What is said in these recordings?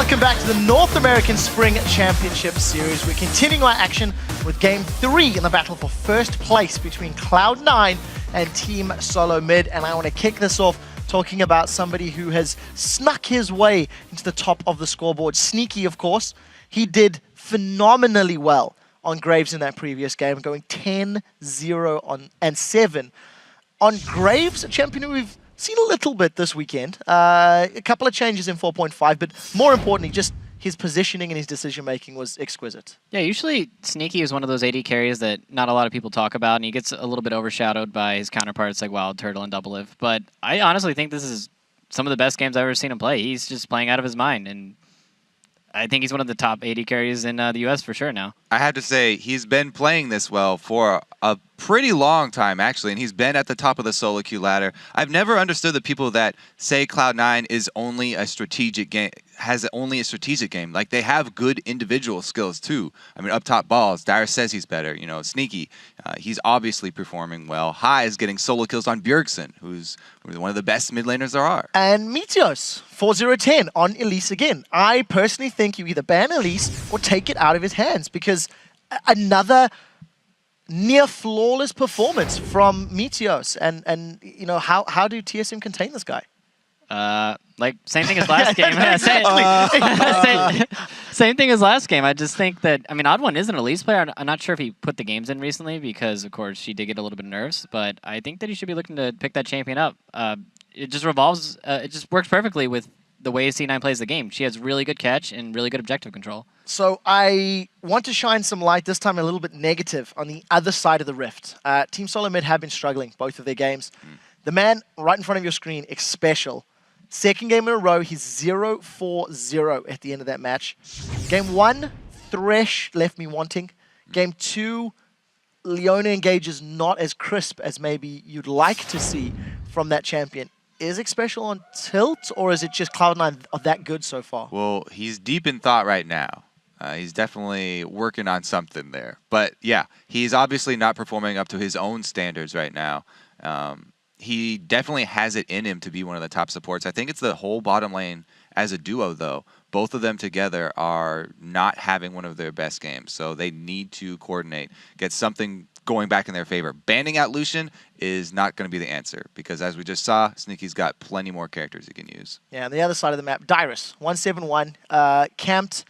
Welcome back to the North American Spring Championship Series. We're continuing our action with Game 3 in the battle for first place between Cloud9 and Team SoloMid. And I want to kick this off talking about somebody who has snuck his way into the top of the scoreboard. Sneaky, of course. He did phenomenally well on Graves in that previous game, going 10-0 and 7. On Graves, a champion who we've seen a little bit this weekend. A couple of changes in 4.5, but more importantly, just his positioning and his decision-making was exquisite. Yeah, usually Sneaky is one of those AD carries that not a lot of people talk about, and he gets a little bit overshadowed by his counterparts like WildTurtle and Doublelift. But I honestly think this is some of the best games I've ever seen him play. He's just playing out of his mind, and I think he's one of the top AD carries in the US for sure now. I have to say, he's been playing this well for a pretty long time, actually, and he's been at the top of the solo queue ladder. I've never understood the people that say Cloud9 is only a strategic game, has only a strategic game. Like, they have good individual skills, too. I mean, up top balls, Dyrus says he's better. You know, Sneaky, he's obviously performing well. High is getting solo kills on Bjergsen, who's one of the best mid laners there are. And Meteos, 4-0-10 on Elise again. I personally think you either ban Elise or take it out of his hands, because another near flawless performance from Meteos. And you know, how do TSM contain this guy? Like, same thing as last game. Same thing as last game. I just think that, I mean, OddOne is an Elise player. I'm not sure if he put the games in recently because, of course, she did get a little bit of nerves. But I think that he should be looking to pick that champion up. It just revolves, it just works perfectly with the way C9 plays the game. She has really good catch and really good objective control. So I want to shine some light, this time a little bit negative, on the other side of the rift. Team SoloMid have been struggling, both of their games. The man right in front of your screen, Xpecial. Second game in a row, he's 0-4-0 at the end of that match. Game 1, Thresh left me wanting. Game 2, Leona engages not as crisp as maybe you'd like to see from that champion. Is Xpecial on tilt, or is it just Cloud9 that good so far? Well, he's deep in thought right now. He's definitely working on something there. But yeah, he's obviously not performing up to his own standards right now. He definitely has it in him to be one of the top supports. I think it's the whole bottom lane as a duo, though. Both of them together are not having one of their best games, so they need to coordinate, get something going back in their favor. Banning out Lucian is not going to be the answer, because as we just saw, Sneaky's got plenty more characters he can use. Yeah, on the other side of the map, Dyrus, 171, camped.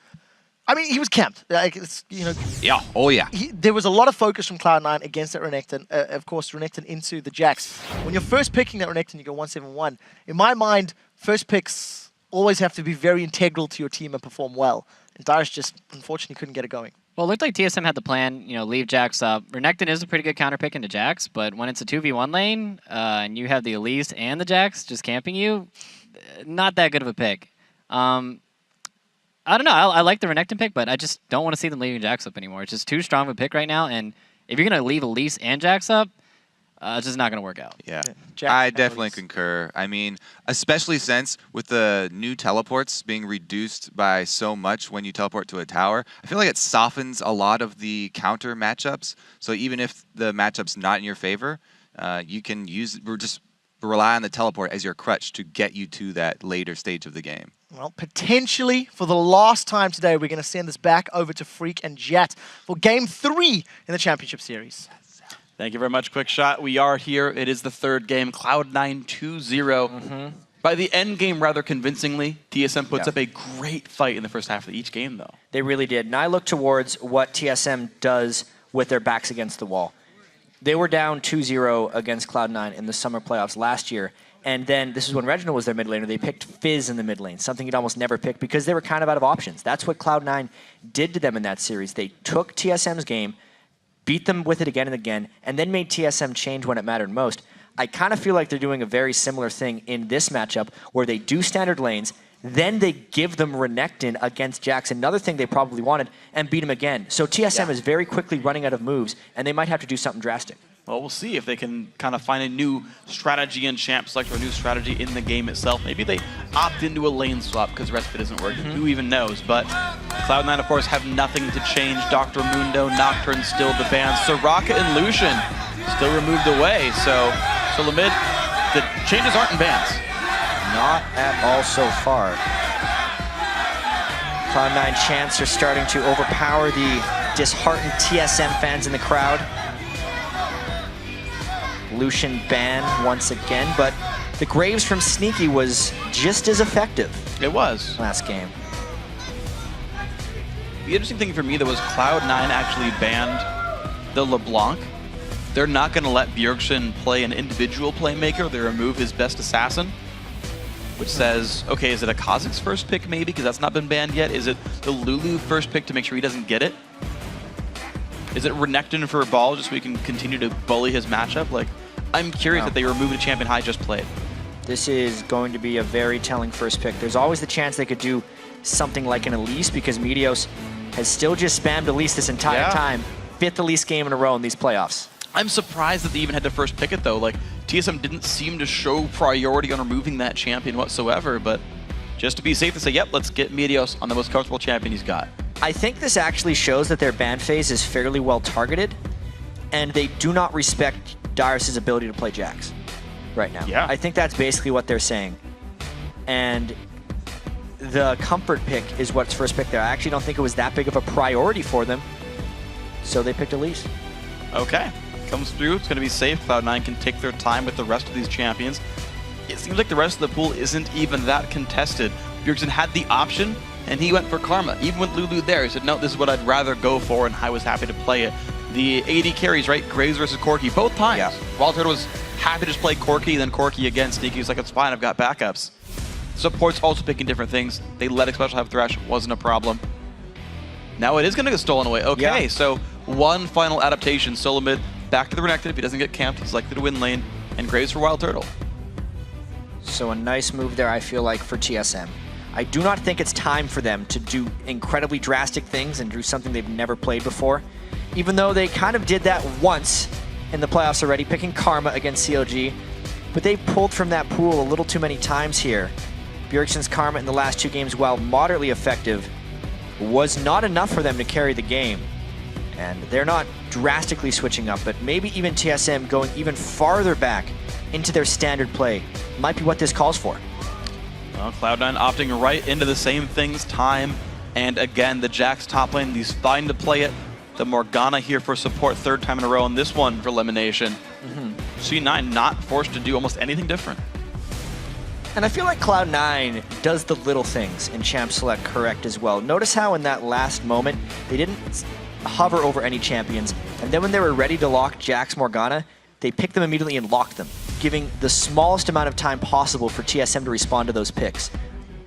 I mean, he was camped. Like, it's, you know, yeah. Oh, yeah. There was a lot of focus from Cloud9 against that Renekton. Of course, Renekton into the Jax. When you're first picking that Renekton, you go 171. In my mind, first picks always have to be very integral to your team and perform well. And Dyrus just, unfortunately, couldn't get it going. Well, it looked like TSM had the plan, you know, leave Jax up. Renekton is a pretty good counter pick into Jax, but when it's a 2v1 lane, and you have the Elise and the Jax just camping you, not that good of a pick. I don't know. I like the Renekton pick, but I just don't want to see them leaving Jax up anymore. It's just too strong of a pick right now, and if you're going to leave Elise and Jax up, it's just not going to work out. Yeah, I definitely concur. I mean, especially since with the new teleports being reduced by so much when you teleport to a tower, I feel like it softens a lot of the counter matchups. So even if the matchup's not in your favor, you can just rely on the teleport as your crutch to get you to that later stage of the game. Well, potentially, for the last time today, we're going to send this back over to Freak and Jet for Game 3 in the Championship Series. Thank you very much, Quick Shot. We are here. It is the third game, Cloud9 2-0. By the end game, rather convincingly, TSM puts up a great fight in the first half of each game, though. They really did. And I look towards what TSM does with their backs against the wall. They were down 2-0 against Cloud9 in the summer playoffs last year. And then, this is when Reginald was their mid laner, they picked Fizz in the mid lane, something you'd almost never pick because they were kind of out of options. That's what Cloud9 did to them in that series. They took TSM's game, beat them with it again and again, and then made TSM change when it mattered most. I kind of feel like they're doing a very similar thing in this matchup where they do standard lanes, then they give them Renekton against Jax, another thing they probably wanted, and beat him again. So TSM is very quickly running out of moves, and they might have to do something drastic. Well, we'll see if they can kind of find a new strategy in Champ Select or a new strategy in the game itself. Maybe they opt into a lane swap because Respite isn't working. Who even knows? But Cloud9, of course, have nothing to change. Dr. Mundo, Nocturne still the ban. Soraka and Lucian still removed away. So SoloMid, the changes aren't in bans. Not at all so far. Cloud9 chants are starting to overpower the disheartened TSM fans in the crowd. Lucian ban once again, but the Graves from Sneaky was just as effective. It was. Last game. The interesting thing for me, though, was Cloud9 actually banned the LeBlanc. They're not going to let Bjergsen play an individual playmaker. They remove his best assassin, which says, okay, is it a Kha'Zix's first pick maybe, because that's not been banned yet? Is it the Lulu first pick to make sure he doesn't get it? Is it Renekton for a ball just so we can continue to bully his matchup? Like, I'm curious that they removed a champion High just played. This is going to be a very telling first pick. There's always the chance they could do something like an Elise, because Meteos has still just spammed Elise this entire time. 5th Elise game in a row in these playoffs. I'm surprised that they even had to first pick it, though. Like, TSM didn't seem to show priority on removing that champion whatsoever, but just to be safe to say, yep, let's get Meteos on the most comfortable champion he's got. I think this actually shows that their ban phase is fairly well targeted, and they do not respect Dyrus' ability to play Jax right now. Yeah. I think that's basically what they're saying. And the comfort pick is what's first pick there. I actually don't think it was that big of a priority for them, so they picked Elise. Okay. Comes through. It's going to be safe. Cloud9 can take their time with the rest of these champions. It seems like the rest of the pool isn't even that contested. Bjergsen had the option, and he went for Karma. Even with Lulu there, he said, no, this is what I'd rather go for, and I was happy to play it. The AD carries, right? Graves versus Corki, both times. Yeah. WildTurtle was happy to just play Corki, then Corki again. Sneaky was like, it's fine, I've got backups. Support's also picking different things. They let Xpecial have Thresh, wasn't a problem. Now it is going to get stolen away. Okay, so one final adaptation. SoloMid back to the Renekton. If he doesn't get camped, he's likely to win lane. And Graves for WildTurtle. So a nice move there, I feel like, for TSM. I do not think it's time for them to do incredibly drastic things and do something they've never played before. Even though they kind of did that once in the playoffs already, picking Karma against CLG. But they pulled from that pool a little too many times here. Bjergsen's Karma in the last 2 games, while moderately effective, was not enough for them to carry the game. And they're not drastically switching up, but maybe even TSM going even farther back into their standard play might be what this calls for. Well, Cloud9 opting right into the same things time and again. The Jax top lane, he's fine to play it. The Morgana here for support, 3rd time in a row, and this one for LemonNation. C9 not forced to do almost anything different. And I feel like Cloud9 does the little things in Champ Select correct as well. Notice how in that last moment, they didn't hover over any champions, and then when they were ready to lock Jax Morgana, they picked them immediately and locked them, giving the smallest amount of time possible for TSM to respond to those picks.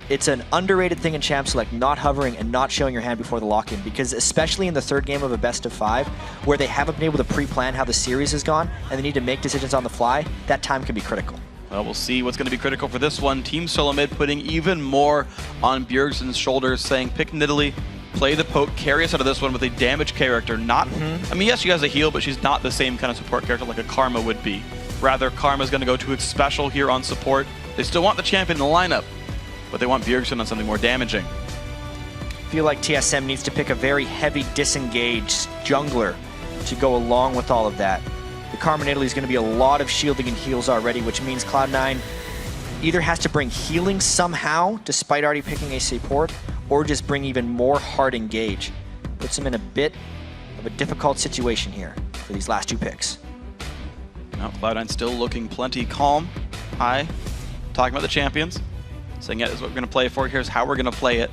It's an underrated thing in Champ Select, not hovering and not showing your hand before the lock-in, because especially in the 3rd game of a best of 5, where they haven't been able to pre-plan how the series has gone, and they need to make decisions on the fly, that time can be critical. Well, we'll see what's going to be critical for this one. Team SoloMid putting even more on Bjergsen's shoulders, saying pick Nidalee, play the poke, carry us out of this one with a damage character. Not, I mean, yes, she has a heal, but she's not the same kind of support character like a Karma would be. Rather, Karma's going to go to Xpecial here on support. They still want the champion in the lineup, but they want Bjergsen on something more damaging. I feel like TSM needs to pick a very heavy disengaged jungler to go along with all of that. The Karma Nidalee is going to be a lot of shielding and heals already, which means Cloud9 either has to bring healing somehow, despite already picking a support, or just bring even more hard engage. Puts them in a bit of a difficult situation here for these last 2 picks. Now, Cloud9 still looking plenty calm. High, talking about the champions. Saying, yeah, this is what we're going to play for. Here's how we're going to play it.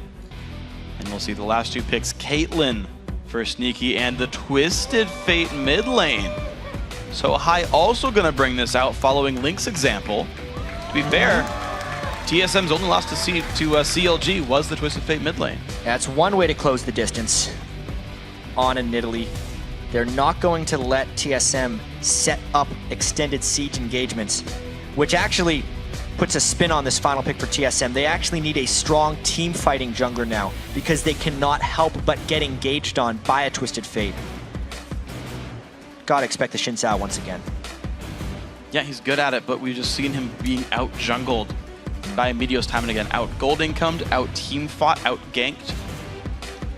And we'll see the last 2 picks. Caitlyn for Sneaky and the Twisted Fate mid lane. So High also going to bring this out following Link's example. To be fair, TSM's only loss to CLG was the Twisted Fate mid lane. That's one way to close the distance on a Nidalee. They're not going to let TSM set up extended siege engagements, which actually puts a spin on this final pick for TSM. They actually need a strong team fighting jungler now, because they cannot help but get engaged on by a Twisted Fate. Gotta expect the Xin Zhao once again. Yeah, he's good at it, but we've just seen him being out-jungled by Meteos time and again. Out-gold incomed, out-team fought, out-ganked.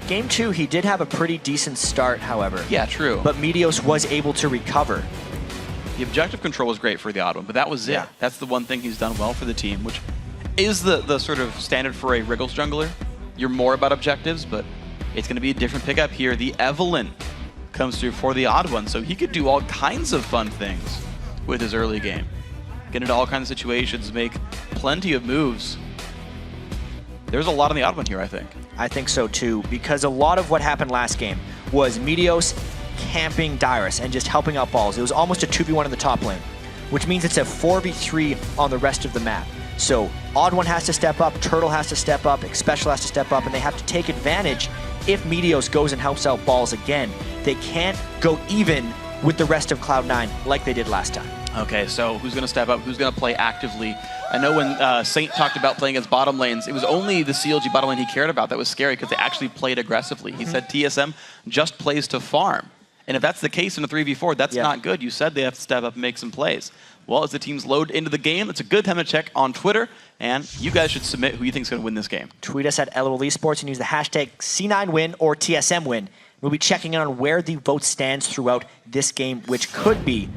Game 2, he did have a pretty decent start, however. Yeah, true. But Meteos was able to recover. The objective control was great for the TheOddOne, but that was it. Yeah. That's the one thing he's done well for the team, which is the sort of standard for a Wriggles jungler. you're more about objectives, but it's going to be a different pickup here. The Evelyn comes through for TheOddOne, so he could do all kinds of fun things with his early game. Get into all kinds of situations, make plenty of moves. There's a lot on TheOddOne here, I think. I think so too, because a lot of what happened last game was Meteos camping Dyrus and just helping out balls. It was almost a 2v1 in the top lane, which means it's a 4v3 on the rest of the map. So OddOne has to step up, Turtle has to step up, Xpecial has to step up, and they have to take advantage if Meteos goes and helps out balls again. They can't go even with the rest of Cloud9 like they did last time. Okay, so who's going to step up? Who's going to play actively? I know when Saint talked about playing as bottom lanes, it was only the CLG bottom lane he cared about. That was scary because they actually played aggressively. He said TSM just plays to farm. And if that's the case in a 3v4, that's not good. You said they have to step up and make some plays. Well, as the teams load into the game, it's a good time to check on Twitter, and you guys should submit who you think is going to win this game. Tweet us at LOL Esports and use the hashtag C9win or TSM win. We'll be checking in on where the vote stands throughout this game, which could be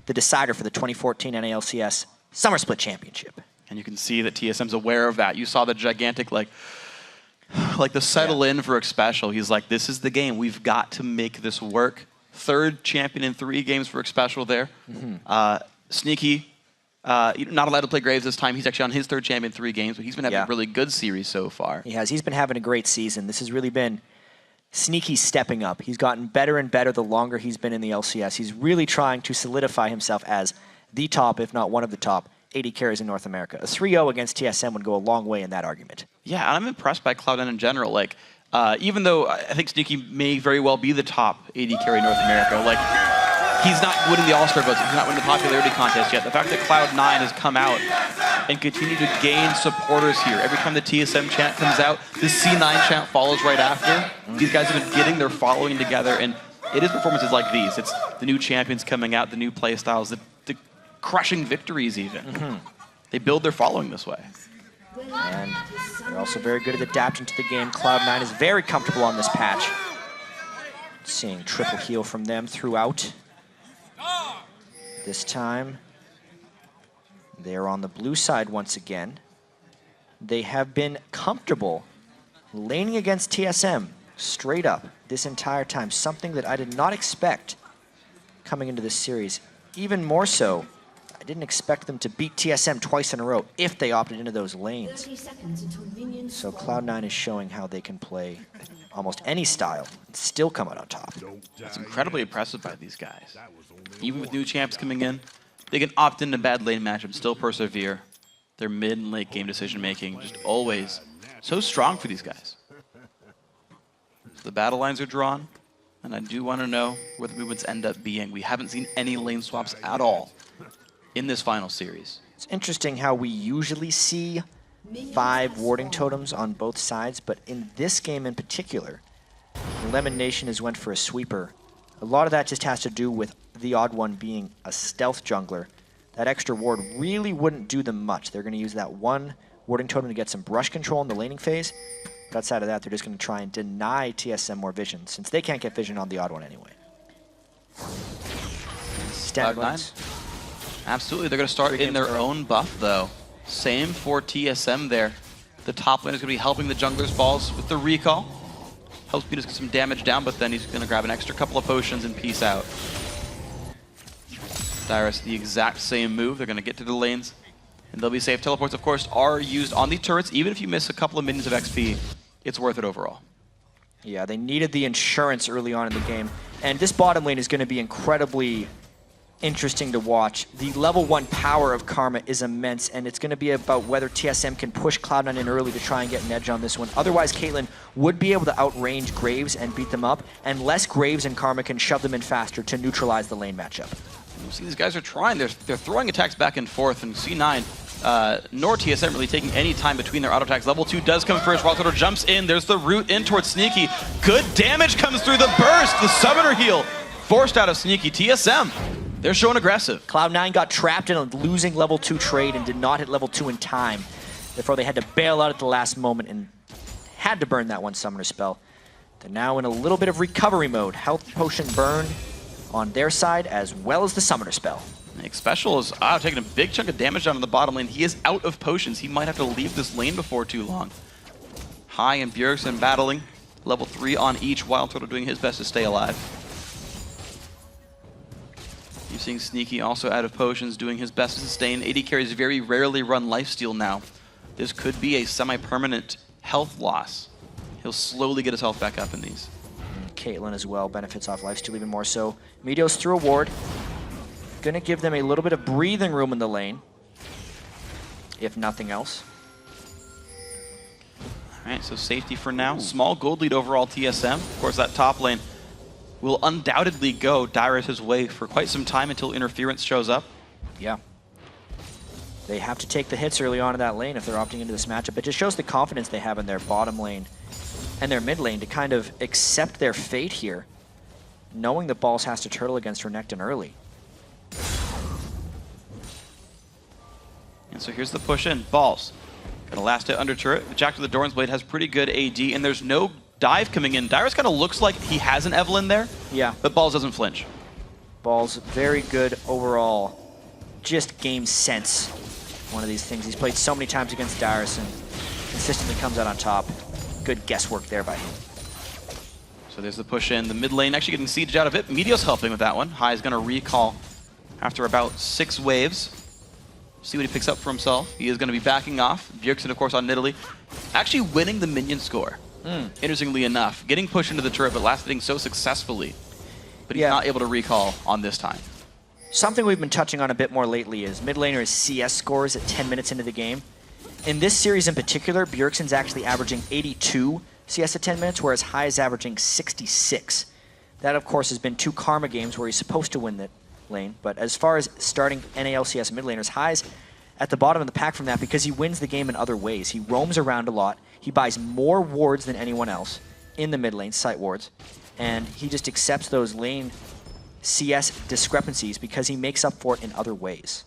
the decider for the 2014 NALCS Summer Split Championship. And you can see that TSM's aware of that. You saw the gigantic, like the settle in for Xpecial. He's like, this is the game. We've got to make this work. Third champion in 3 games for Xpecial there. Sneaky, not allowed to play Graves this time. He's actually on his 3rd champion in 3 games, but he's been having a really good series so far. He has. He's been having a great season. This has really been Sneaky stepping up. He's gotten better and better the longer he's been in the LCS. He's really trying to solidify himself as the top, if not one of the top, AD carries in North America. A 3-0 against TSM would go a long way in that argument. Yeah, and I'm impressed by Cloud9 in general. Like, even though I think Sneaky may very well be the top AD carry in North America, like, he's not winning the All-Star votes. He's not winning the popularity contest yet. The fact that Cloud9 has come out and continued to gain supporters here. Every time the TSM chant comes out, the C9 chant follows right after. These guys have been getting their following together, and it is performances like these. It's the new champions coming out, the new play styles, the crushing victories even. They build their following this way. And they're also very good at adapting to the game. Cloud9 is very comfortable on this patch. Seeing triple heal from them throughout. This time, they're on the blue side once again. They have been comfortable laning against TSM straight up this entire time. Something that I did not expect coming into this series. Even more so, I didn't expect them to beat TSM twice in a row if they opted into those lanes. So Cloud9 is showing how they can play almost any style and still come out on top. It's incredibly impressive by these guys. Even with new champs coming in, they can opt into bad lane matchups, still persevere. Their mid and late game decision making just always so strong for these guys. So the battle lines are drawn, and I do want to know where the movements end up being. We haven't seen any lane swaps at all in this final series. It's interesting how we usually see 5 warding totems on both sides, but in this game in particular, LemonNation has went for a sweeper. A lot of that just has to do with TheOddOne being a stealth jungler. That extra ward really wouldn't do them much. They're going to use that 1 warding totem to get some brush control in the laning phase. But outside of that, they're just going to try and deny TSM more vision, since they can't get vision on TheOddOne anyway. Cloud9. Absolutely, they're going to start in their own buff, though. Same for TSM there. The top lane is going to be helping the jungler's balls with the recall. Helps Meteos get some damage down, but then he's going to grab an extra couple of potions and peace out. Dyrus, the exact same move. They're going to get to the lanes, and they'll be safe. Teleports, of course, are used on the turrets. Even if you miss a couple of minions of XP, it's worth it overall. Yeah, they needed the insurance early on in the game. And this bottom lane is going to be incredibly interesting to watch. The level 1 power of Karma is immense, and it's going to be about whether TSM can push Cloud9 in early to try and get an edge on this one. Otherwise, Caitlyn would be able to outrange Graves and beat them up, unless Graves and Karma can shove them in faster to neutralize the lane matchup. You see, these guys are trying. They're throwing attacks back and forth, and C9 nor TSM really taking any time between their auto attacks. Level 2 does come first. WildTurtle jumps in. There's the root in towards Sneaky. Good damage comes through the burst. The summoner heal forced out of Sneaky. TSM, they're showing aggressive. Cloud9 got trapped in a losing level 2 trade and did not hit level 2 in time. Therefore, they had to bail out at the last moment and had to burn that 1 summoner spell. They're now in a little bit of recovery mode. Health potion burn on their side, as well as the summoner spell. Xpecial is taking a big chunk of damage down on the bottom lane. He is out of potions. He might have to leave this lane before too long. High and Bjergsen battling. Level 3 on each. WildTurtle doing his best to stay alive. You're seeing Sneaky also out of potions, doing his best to sustain. AD carries very rarely run lifesteal now. This could be a semi-permanent health loss. He'll slowly get his health back up in these. Caitlyn as well benefits off lifesteal even more so. Meteos through a ward. Gonna give them a little bit of breathing room in the lane, if nothing else. All right, so safety for now. Small gold lead overall TSM. Of course, that top lane will undoubtedly go Dyrus' way for quite some time until interference shows up. Yeah. They have to take the hits early on in that lane if they're opting into this matchup. It just shows the confidence they have in their bottom lane and their mid lane to kind of accept their fate here, knowing that Balls has to turtle against Renekton early. And so here's the push in. Balls. Gonna last hit under turret. Jack to the Doran's Blade has pretty good AD, and there's no dive coming in. Dyrus kind of looks like he has an Evelyn there. Yeah. But Balls doesn't flinch. Balls, very good overall, just game sense. One of these things. He's played so many times against Dyrus and consistently comes out on top. Good guesswork there by him. So there's the push in. The mid lane actually getting sieged out of it. Meteos helping with that one. High is gonna recall after about 6 waves. See what he picks up for himself. He is going to be backing off. Bjergsen, of course, on Nidalee. Actually winning the minion score. Interestingly enough. Getting pushed into the turret, but last hitting so successfully. But he's not able to recall on this time. Something we've been touching on a bit more lately is mid laners' CS scores at 10 minutes into the game. In this series in particular, Bjergsen's actually averaging 82 CS at 10 minutes, whereas High is averaging 66. That, of course, has been 2 Karma games where he's supposed to win that lane, but as far as starting NALCS mid laners, High's at the bottom of the pack from that because he wins the game in other ways. He roams around a lot, he buys more wards than anyone else in the mid lane, sight wards, and he just accepts those lane CS discrepancies because he makes up for it in other ways.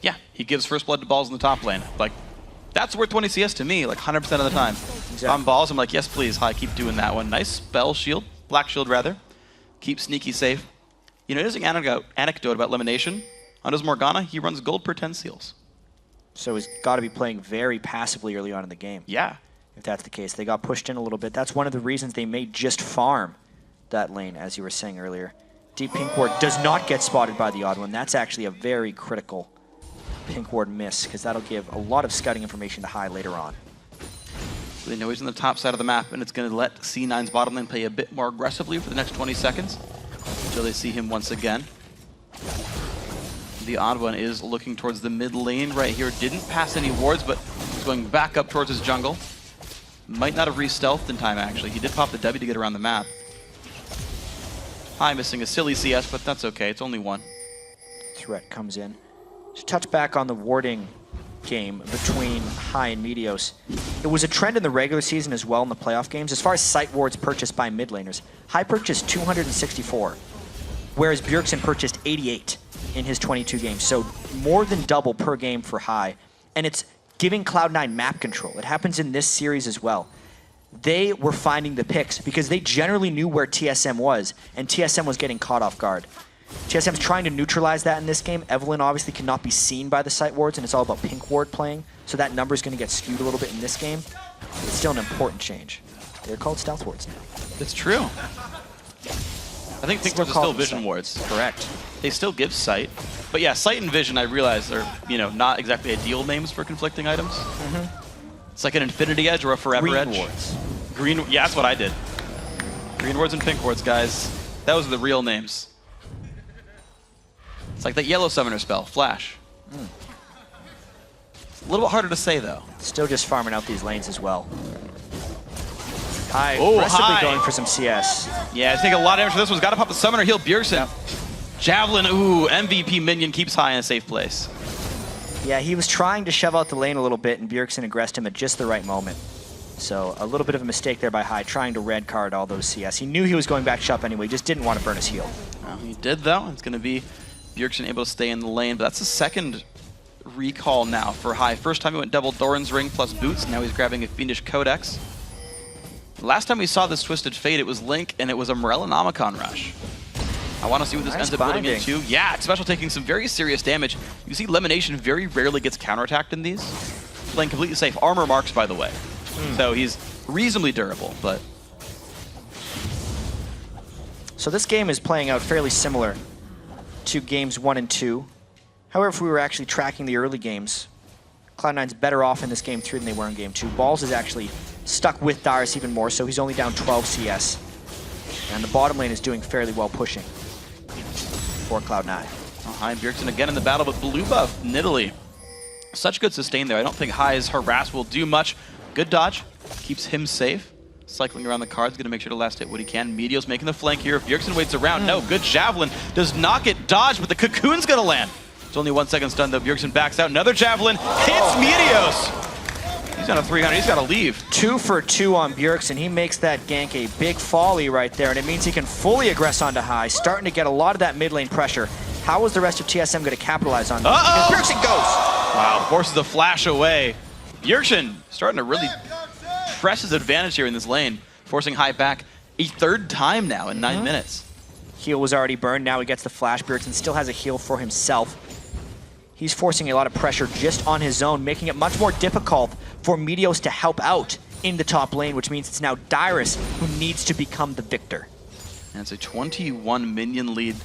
Yeah, he gives first blood to Balls in the top lane. Like, that's worth 20 CS to me, like 100% of the time. Exactly. If I'm Balls, I'm like, yes please, High, keep doing that one. Nice spell shield, black shield rather. Keep Sneaky safe. You know, there's an anecdote about LemonNation. On his Morgana, he runs gold per 10 seals. So he's got to be playing very passively early on in the game. Yeah. If that's the case. They got pushed in a little bit. That's one of the reasons they may just farm that lane, as you were saying earlier. Deep Pink Ward does not get spotted by TheOddOne. That's actually a very critical Pink Ward miss, because that'll give a lot of scouting information to High later on. So they know he's on the top side of the map, and it's going to let C9's bottom lane play a bit more aggressively for the next 20 seconds. Until they see him once again. TheOddOne is looking towards the mid lane right here. Didn't pass any wards, but he's going back up towards his jungle. Might not have re-stealthed in time, actually. He did pop the W to get around the map. High missing a silly CS, but that's okay. It's only 1. Threat comes in. To touch back on the warding game between High and Meteos, it was a trend in the regular season as well in the playoff games. As far as sight wards purchased by mid laners, High purchased 264, whereas Bjergsen purchased 88 in his 22 games. So more than double per game for High. And it's giving Cloud9 map control. It happens in this series as well. They were finding the picks because they generally knew where TSM was, and TSM was getting caught off guard. TSM's trying to neutralize that in this game. Evelyn obviously cannot be seen by the sight wards, and it's all about Pink Ward playing, so that number is going to get skewed a little bit in this game. It's still an important change. They're called stealth wards now. It's true. I think Pink Wards are still vision wards. Correct. They still give sight. But yeah, sight and vision, I realize, are, you know, not exactly ideal names for conflicting items. It's like an infinity edge or a forever Green edge. wards. Green, yeah, that's what I did. Green wards and pink wards, guys. Those are the real names. It's like that yellow summoner spell, Flash. It's a little bit harder to say, though. Still just farming out these lanes as well. High, Oh, aggressively High. going for some CS. Yeah, it's taking a lot of damage for this one. Got to pop the summoner heal. Bjergsen. Javelin, ooh, MVP minion keeps High in a safe place. Yeah, he was trying to shove out the lane a little bit, and Bjergsen aggressed him at just the right moment. So a little bit of a mistake there by High, trying to red card all those CS. He knew he was going back shop anyway, just didn't want to burn his heal. Well, he did, though. It's going to be Bjergsen able to stay in the lane, but that's the second recall now for High. First time he went double Doran's Ring plus boots, now he's grabbing a Fiendish Codex. Last time we saw this Twisted Fate, it was Link, and it was a Morellonomicon rush. I want to see what this Nice ends up building binding. into. Yeah, Xpecial taking some very serious damage. You see LemonNation very rarely gets counterattacked in these. Playing completely safe. Armor marks, by the way. So he's reasonably durable, but... So this game is playing out fairly similar to games 1 and 2. However, if we were actually tracking the early games, Cloud9's better off in this game 3 than they were in game 2. Balls is actually stuck with Dyrus even more, so he's only down 12 CS. And the bottom lane is doing fairly well pushing for Cloud9. High Bjergsen again in the battle, but blue buff, Nidalee. Such good sustain there. I don't think High's harass will do much. Good dodge, keeps him safe. Cycling around the cards, going to make sure to last hit what he can. Meteos making the flank here. Bjergsen waits around. No, good javelin. Does not get dodged, but the cocoon's going to land. It's only 1 second stun though. Bjergsen backs out. Another javelin hits Meteos. He's on a 300. He's got to leave. 2 for 2 on Bjergsen. He makes that gank a big folly right there, and it means he can fully aggress onto High, starting to get a lot of that mid lane pressure. How is the rest of TSM going to capitalize on this? Because Bjergsen goes. Wow, forces the flash away. Bjergsen starting to really press his advantage here in this lane, forcing High back a 3rd time now in 9 minutes. Heal was already burned. Now he gets the flash. Bjergsen still has a heal for himself. He's forcing a lot of pressure just on his own, making it much more difficult for Meteos to help out in the top lane, which means it's now Dyrus who needs to become the victor. And it's a 21 minion lead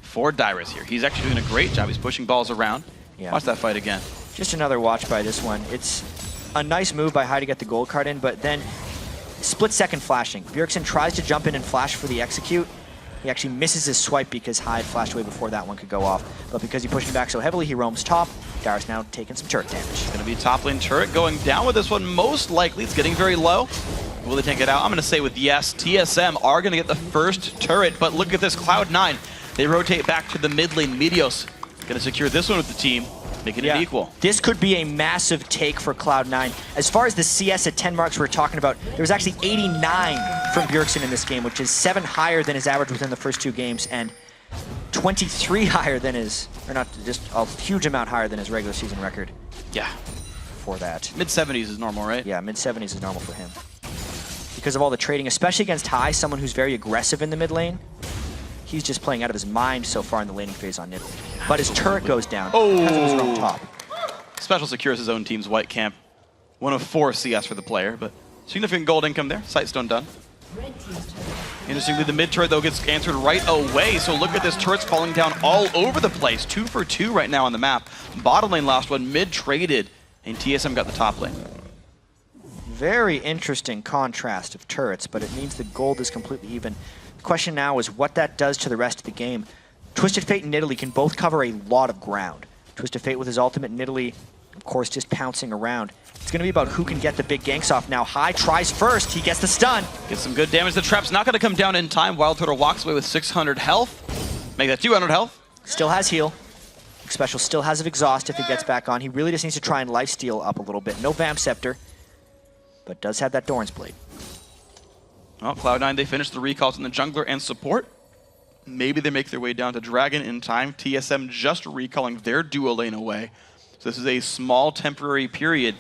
for Dyrus here. He's actually doing a great job. He's pushing balls around. Yeah. Watch that fight again. Just another watch by this one. It's a nice move by High to get the gold card in, but then split-second flashing. Bjergsen tries to jump in and flash for the execute. He actually misses his swipe because High flashed away before that one could go off. But because he pushed him back so heavily, he roams top. Dyrus now taking some turret damage. It's going to be top lane turret going down with this one. Most likely, it's getting very low. Will they take it out? I'm going to say with yes. TSM are going to get the first turret, but look at this, Cloud9. They rotate back to the mid lane. Meteos going to secure this one with the team, making it equal. This could be a massive take for Cloud9. As far as the CS at 10 marks we're talking about, there was actually 89 from Bjergsen in this game, which is 7 higher than his average within the first 2 games, and 23 higher than his, or not, just a huge amount higher than his regular season record. Yeah. For that. Mid-70s is normal, right? Yeah, mid-70s is normal for him. Because of all the trading, especially against High, someone who's very aggressive in the mid lane. He's just playing out of his mind so far in the laning phase on Nidalee. But his turret goes down because it was from top. Special secures his own team's white camp. 1 of 4 CS for the player, but significant gold income there. Sightstone done. Interestingly, the mid turret though gets answered right away. So look at this, turret's falling down all over the place. 2 for 2 right now on the map. Bottom lane lost one, mid traded, and TSM got the top lane. Very interesting contrast of turrets, but it means the gold is completely even. The question now is what that does to the rest of the game. Twisted Fate and Nidalee can both cover a lot of ground. Twisted Fate with his ultimate, Nidalee, of course, just pouncing around. It's going to be about who can get the big ganks off now. High tries first. He gets the stun. Gets some good damage. The trap's not going to come down in time. WildTurtle walks away with 600 health. Make that 200 health. Still has heal. Xpecial still has an exhaust if he gets back on. He really just needs to try and lifesteal up a little bit. No Vamp Scepter, but does have that Doran's Blade. Well, Cloud9, they finished the recalls in the jungler and support. Maybe they make their way down to Dragon in time. TSM just recalling their duo lane away. So this is a small temporary period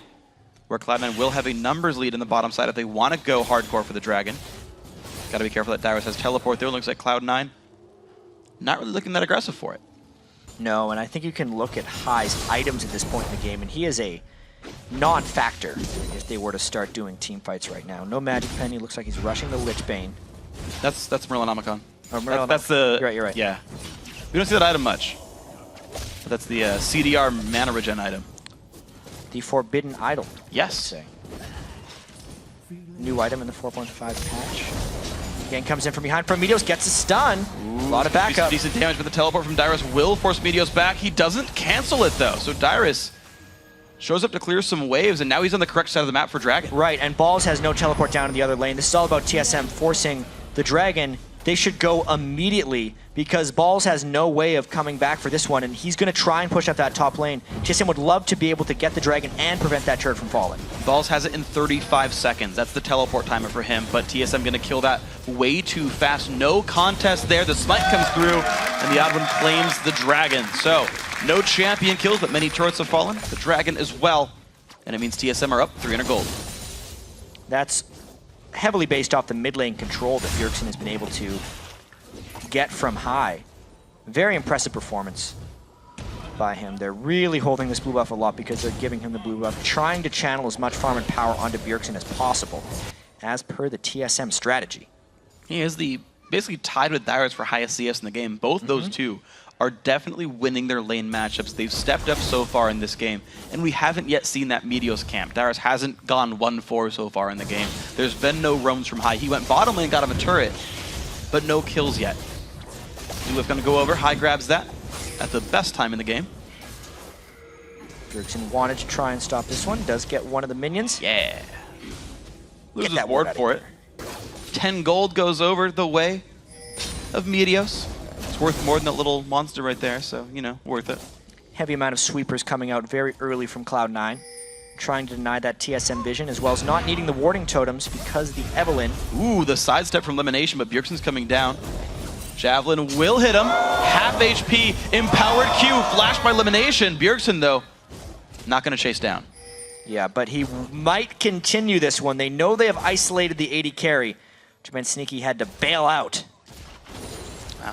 where Cloud9 will have a numbers lead in the bottom side if they want to go hardcore for the Dragon. Got to be careful that Dyrus has teleport there. Looks like Cloud9 not really looking that aggressive for it. No, and I think you can look at High's items at this point in the game, and he is a non-factor if they were to start doing team fights right now. No Magic Penny. Looks like he's rushing the Lich Bane. That's Merlinomicon. Oh, that's the... You're right. Yeah. We don't see that item much. But that's the CDR mana regen item. The Forbidden Idol. Yes. Say. New item in the 4.5 patch. Again, comes in from behind from Meteos, gets a stun. A lot of backup. Decent damage, but the teleport from Dyrus will force Meteos back. He doesn't cancel it though. So Dyrus shows up to clear some waves, and now he's on the correct side of the map for Dragon. Right, and Balls has no teleport down to the other lane. This is all about TSM forcing the Dragon. They should go immediately because Balls has no way of coming back for this one, and he's going to try and push up that top lane. TSM would love to be able to get the Dragon and prevent that turret from falling. Balls has it in 35 seconds. That's the teleport timer for him, but TSM going to kill that way too fast. No contest there. The smite comes through, and TheOddOne claims the Dragon. So, no champion kills, but many turrets have fallen. The Dragon as well, and it means TSM are up 300 gold. That's heavily based off the mid lane control that Bjergsen has been able to get from High. Very impressive performance by him. They're really holding this blue buff a lot because they're giving him the blue buff, trying to channel as much farm and power onto Bjergsen as possible. as per the TSM strategy. He is basically tied with Dyrus for highest CS in the game. Both those two are definitely winning their lane matchups. They've stepped up so far in this game, and we haven't yet seen that Meteos camp. Dyrus hasn't gone 1-4 so far in the game. There's been no roams from high. He went bottom lane, got him a turret, but no kills yet. Lulu gonna go over, high grabs that at the best time in the game. Bjergsen wanted to try and stop this one, does get one of the minions. Yeah. Loses that ward ward out for of it. 10 gold goes over the way of Meteos. It's worth more than that little monster right there, so, you know, worth it. Heavy amount of sweepers coming out very early from Cloud9, trying to deny that TSM vision, as well as not needing the warding totems because the Evelyn. Ooh, the sidestep from LemonNation, but Bjergsen's coming down. Javelin will hit him. Half HP, empowered Q, flashed by LemonNation. Bjergsen, though, not going to chase down. Yeah, but he might continue this one. They know they have isolated the AD carry, which meant Sneaky had to bail out.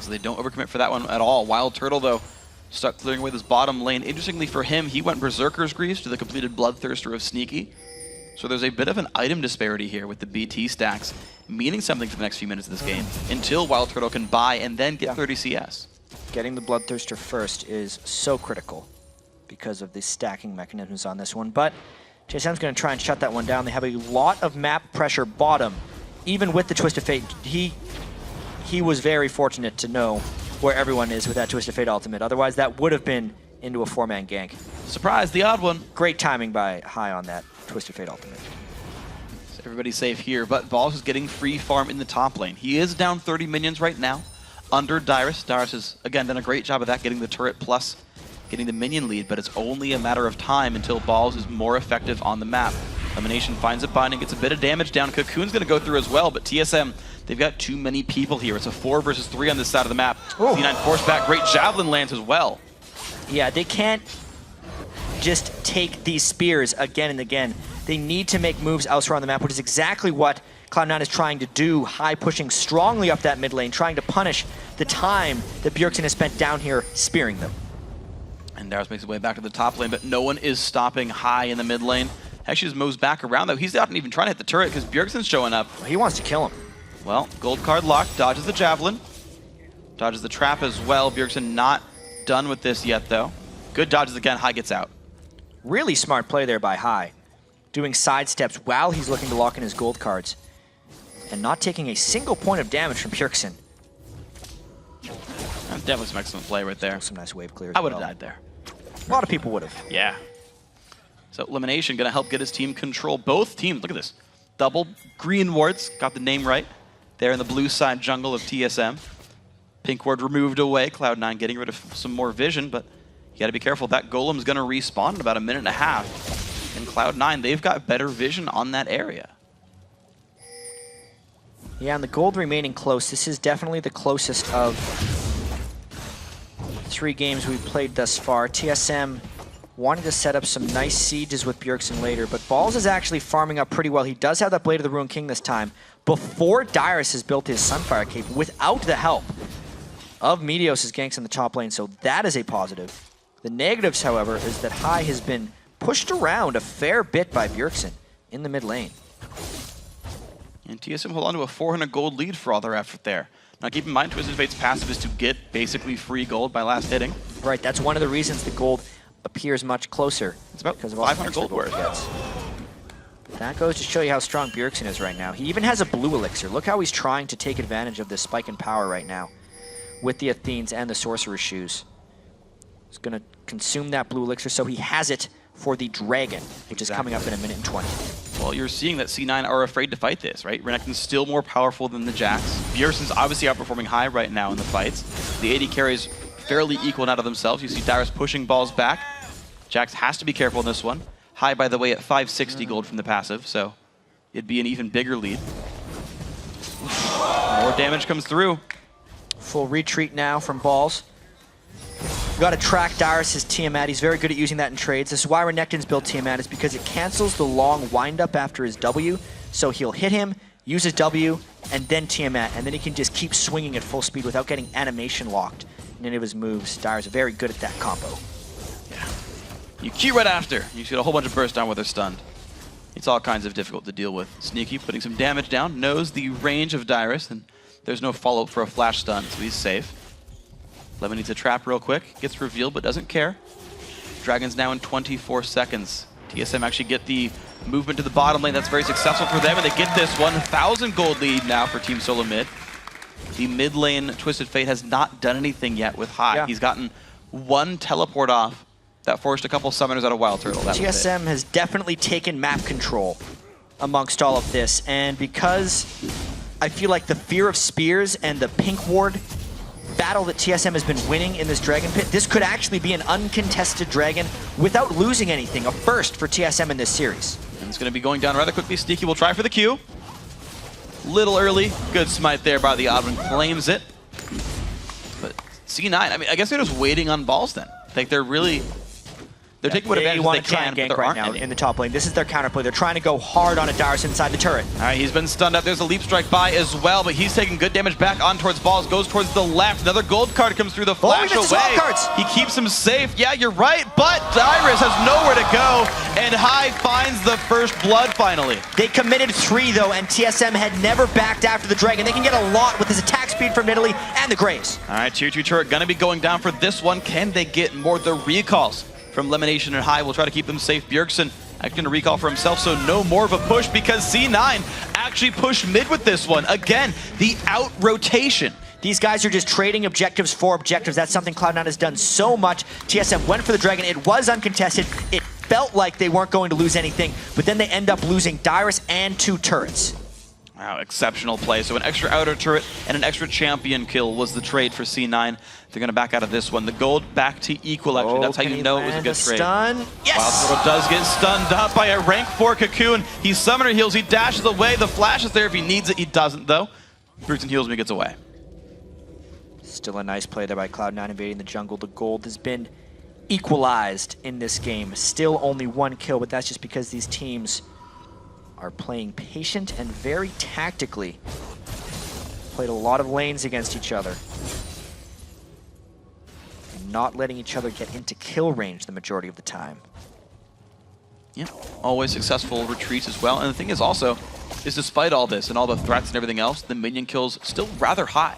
So they don't overcommit for that one at all. WildTurtle, though, stuck clearing away this bottom lane. Interestingly for him, he went Berserker's Greaves to the completed Bloodthirster of Sneaky. So there's a bit of an item disparity here with the BT stacks, meaning something for the next few minutes of this game, until WildTurtle can buy and then get 30 CS. Getting the Bloodthirster first is so critical because of the stacking mechanisms on this one. But TSM's going to try and shut that one down. They have a lot of map pressure bottom. Even with the Twist of Fate, he was very fortunate to know where everyone is with that Twist of Fate ultimate. Otherwise, that would have been into a 4-man gank. Surprise, the odd one. Great timing by High on that Twist of Fate ultimate. So everybody's safe here, but Balls is getting free farm in the top lane. He is down 30 minions right now under Dyrus. Dyrus has, again, done a great job of that, getting the turret plus getting the minion lead, but it's only a matter of time until Balls is more effective on the map. LemonNation finds a binding, gets a bit of damage down. Cocoon's going to go through as well, but TSM, they've got too many people here. It's a 4 versus 3 on this side of the map. Ooh. C9 forced back, great Javelin lands as well. Yeah, they can't just take these spears again and again. They need to make moves elsewhere on the map, which is exactly what Cloud9 is trying to do. High pushing strongly up that mid lane, trying to punish the time that Bjergsen has spent down here spearing them. And Dyrus makes his way back to the top lane, but no one is stopping High in the mid lane. Actually just moves back around, though. He's not even trying to hit the turret because Bjergsen's showing up. He wants to kill him. Well, gold card locked, dodges the Javelin. Dodges the trap as well. Bjergsen not done with this yet, though. Good dodges again, High gets out. Really smart play there by High. Doing sidesteps while he's looking to lock in his gold cards. And not taking a single point of damage from Bjergsen. That's definitely some excellent play right there. Some nice wave clear. I would have died there. A lot of people would have. Yeah. So LemonNation going to help get his team control. Both teams, look at this. Double green wards, got the name right. There in the blue side jungle of TSM. Pink ward removed away. Cloud9 getting rid of some more vision, but you got to be careful. That golem's going to respawn in about a minute and a half. And Cloud9, they've got better vision on that area. Yeah, and the gold remaining close. This is definitely the closest of 3 games we've played thus far. TSM wanting to set up some nice sieges with Bjergsen later, but Balls is actually farming up pretty well. He does have that Blade of the Ruined King this time, before Dyrus has built his Sunfire Cape without the help of Meteos' ganks in the top lane, so that is a positive. The negatives, however, is that High has been pushed around a fair bit by Bjergsen in the mid lane. And TSM hold on to a 400 gold lead for all their effort there. Now keep in mind, Twisted Fate's passive is to get basically free gold by last hitting. Right, that's one of the reasons the gold appears much closer. It's about because of all 500 the gold worth. Gets. That goes to show you how strong Bjergsen is right now. He even has a blue elixir. Look how he's trying to take advantage of this spike in power right now with the Athenes and the Sorcerer's Shoes. He's going to consume that blue elixir, so he has it for the Dragon, which is coming up in a minute and 20. Well, you're seeing that C9 are afraid to fight this, right? Renekton's still more powerful than the Jax. Bjergsen's obviously outperforming High right now in the fights. The AD carries fairly equal out of themselves. You see Dyrus pushing Balls back. Jax has to be careful in this one. High, by the way, at 560 gold from the passive, so it'd be an even bigger lead. More damage comes through. Full retreat now from Balls. We've got to track Dyrus' Tiamat. He's very good at using that in trades. This is why Renekton's built Tiamat, is because it cancels the long windup after his W. So he'll hit him, use his W, and then Tiamat, and then he can just keep swinging at full speed without getting animation locked in any of his moves. Dyrus is very good at that combo. Yeah. You Q right after. You get a whole bunch of burst down with her stunned. it's all kinds of difficult to deal with. Sneaky putting some damage down, knows the range of Dyrus, and there's no follow-up for a flash stun, so he's safe. Lemon needs a trap real quick, gets revealed but doesn't care. Dragon's now in 24 seconds. TSM actually get the movement to the bottom lane. That's very successful for them, and they get this 1,000 gold lead now for Team SoloMid. The mid lane Twisted Fate has not done anything yet with High. Yeah. He's gotten one teleport off that forced a couple summoners out of WildTurtle. TSM has definitely taken map control amongst all of this, and because I feel like the fear of spears and the pink ward battle that TSM has been winning in this Dragon Pit, this could actually be an uncontested Dragon without losing anything, a first for TSM in this series. And it's going to be going down rather quickly. Sneaky will try for the Q. Little early, good smite there by TheOddOne, claims it. But C9, I mean, I guess they're just waiting on balls then. Like they're taking what advantage they can, but there aren't any. In the top lane. This is their counterplay. They're trying to go hard on a Dyrus inside the turret. All right, he's been stunned up. There's a leap strike by as well, but he's taking good damage back on towards balls. Goes towards the left. Another gold card comes through the flash away. He keeps him safe. Yeah, you're right, but Dyrus has nowhere to go, and High finds the first blood finally. They committed 3 though, and TSM had never backed after the Dragon. They can get a lot with his attack speed from Nidalee and the Graves. All right, tier 2 turret gonna be going down for this one. Can they get more? The recalls from LemonNation and High will try to keep them safe. Bjergsen actually going to recall for himself, so no more of a push because C9 actually pushed mid with this one. Again, the out-rotation. These guys are just trading objectives for objectives. That's something Cloud9 has done so much. TSM went for the Dragon. It was uncontested. It felt like they weren't going to lose anything, but then they end up losing Dyrus and 2 turrets. Wow, exceptional play. So an extra outer turret and an extra champion kill was the trade for C9. They're going to back out of this one. The gold back to equal, actually. That's how you know it was a good trade. Stun? Yes! WildTurtle does get stunned up by a rank 4 Cocoon. He summoner heals, he dashes away. The flash is there if he needs it. He doesn't, though. Bjergsen heals when he gets away. Still a nice play there by Cloud9 invading the jungle. The gold has been equalized in this game. Still only 1 kill, but that's just because these teams are playing patient and very tactically. Played a lot of lanes against each other. And not letting each other get into kill range the majority of the time. Yeah, always successful retreats as well. And the thing is also, is despite all this and all the threats and everything else, the minion kills still rather high.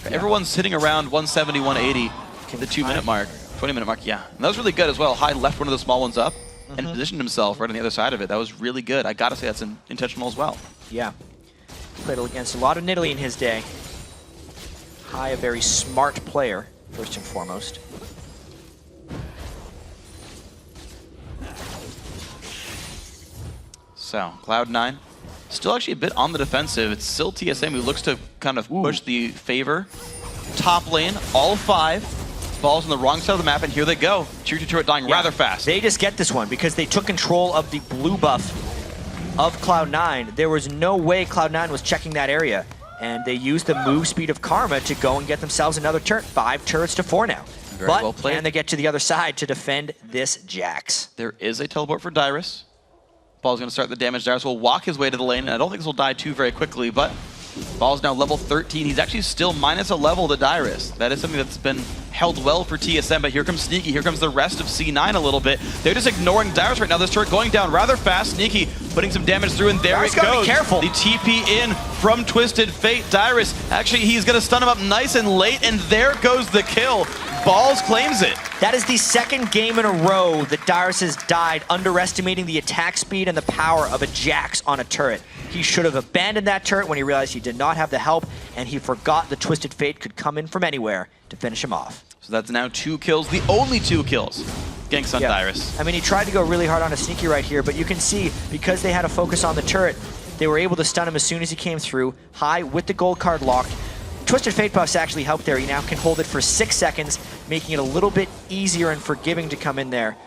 Yeah. Everyone's sitting around 170, 180, the 2-minute mark, 20-minute mark, yeah. And that was really good as well. High left one of the small ones up and positioned himself right on the other side of it. That was really good. I gotta say that's intentional as well. Yeah. Played against a lot of Nidalee in his day. High, a very smart player, first and foremost. So, Cloud9, still actually a bit on the defensive. It's still TSM who looks to kind of push the favor. Top lane, all 5. Balls on the wrong side of the map, and here they go. Tier 2 turret dying rather fast. They just get this one because they took control of the blue buff of Cloud9. There was no way Cloud9 was checking that area, and they used the move speed of Karma to go and get themselves another turret. 5 turrets to 4 now. Very well played. Can they get to the other side to defend this Jax? There is a teleport for Dyrus. Ball's going to start the damage. Dyrus will walk his way to the lane, and I don't think this will die too very quickly, but Ball's now level 13. He's actually still minus a level to Dyrus. That is something that's been held well for TSM, but here comes Sneaky. Here comes the rest of C9 a little bit. They're just ignoring Dyrus right now. This turret going down rather fast. Sneaky putting some damage through, and there it goes. Be careful. The TP in from Twisted Fate. Dyrus, actually, he's going to stun him up nice and late, and there goes the kill. Balls claims it. That is the second game in a row that Dyrus has died, underestimating the attack speed and the power of a Jax on a turret. He should have abandoned that turret when he realized he did not have the help, and he forgot the Twisted Fate could come in from anywhere to finish him off. So that's now 2 kills, the only 2 kills. Ganks on Dyrus. I mean, he tried to go really hard on a Sneaky right here, but you can see, because they had a focus on the turret, they were able to stun him as soon as he came through. High with the gold card locked. Twisted Fate buffs actually helped there. He now can hold it for 6 seconds, making it a little bit easier and forgiving to come in there.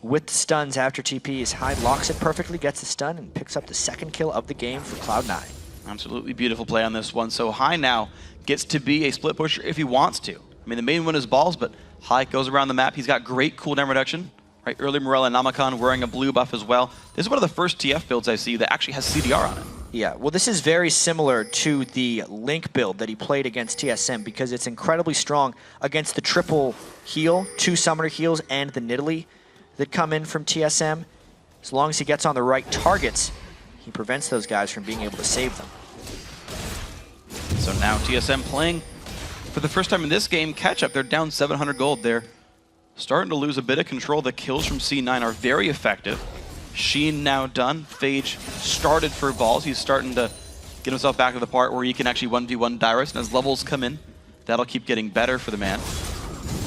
With the stuns after TPs, High locks it perfectly, gets the stun, and picks up the second kill of the game for Cloud9. Absolutely beautiful play on this one. So High now gets to be a split pusher if he wants to. I mean, the main one is balls, but High goes around the map. He's got great cooldown reduction. Right, early Morella and Namakan wearing a blue buff as well. This is one of the first TF builds I see that actually has CDR on it. Yeah, well, this is very similar to the Link build that he played against TSM because it's incredibly strong against the triple heal, 2 summoner heals, and the Nidalee that come in from TSM. As long as he gets on the right targets, he prevents those guys from being able to save them. So now TSM playing for the first time in this game catch up. They're down 700 gold. They're starting to lose a bit of control. The kills from C9 are very effective. Sheen now done. Phage started for balls. He's starting to get himself back to the part where he can actually 1v1 Dyrus, and as levels come in, that'll keep getting better for the man.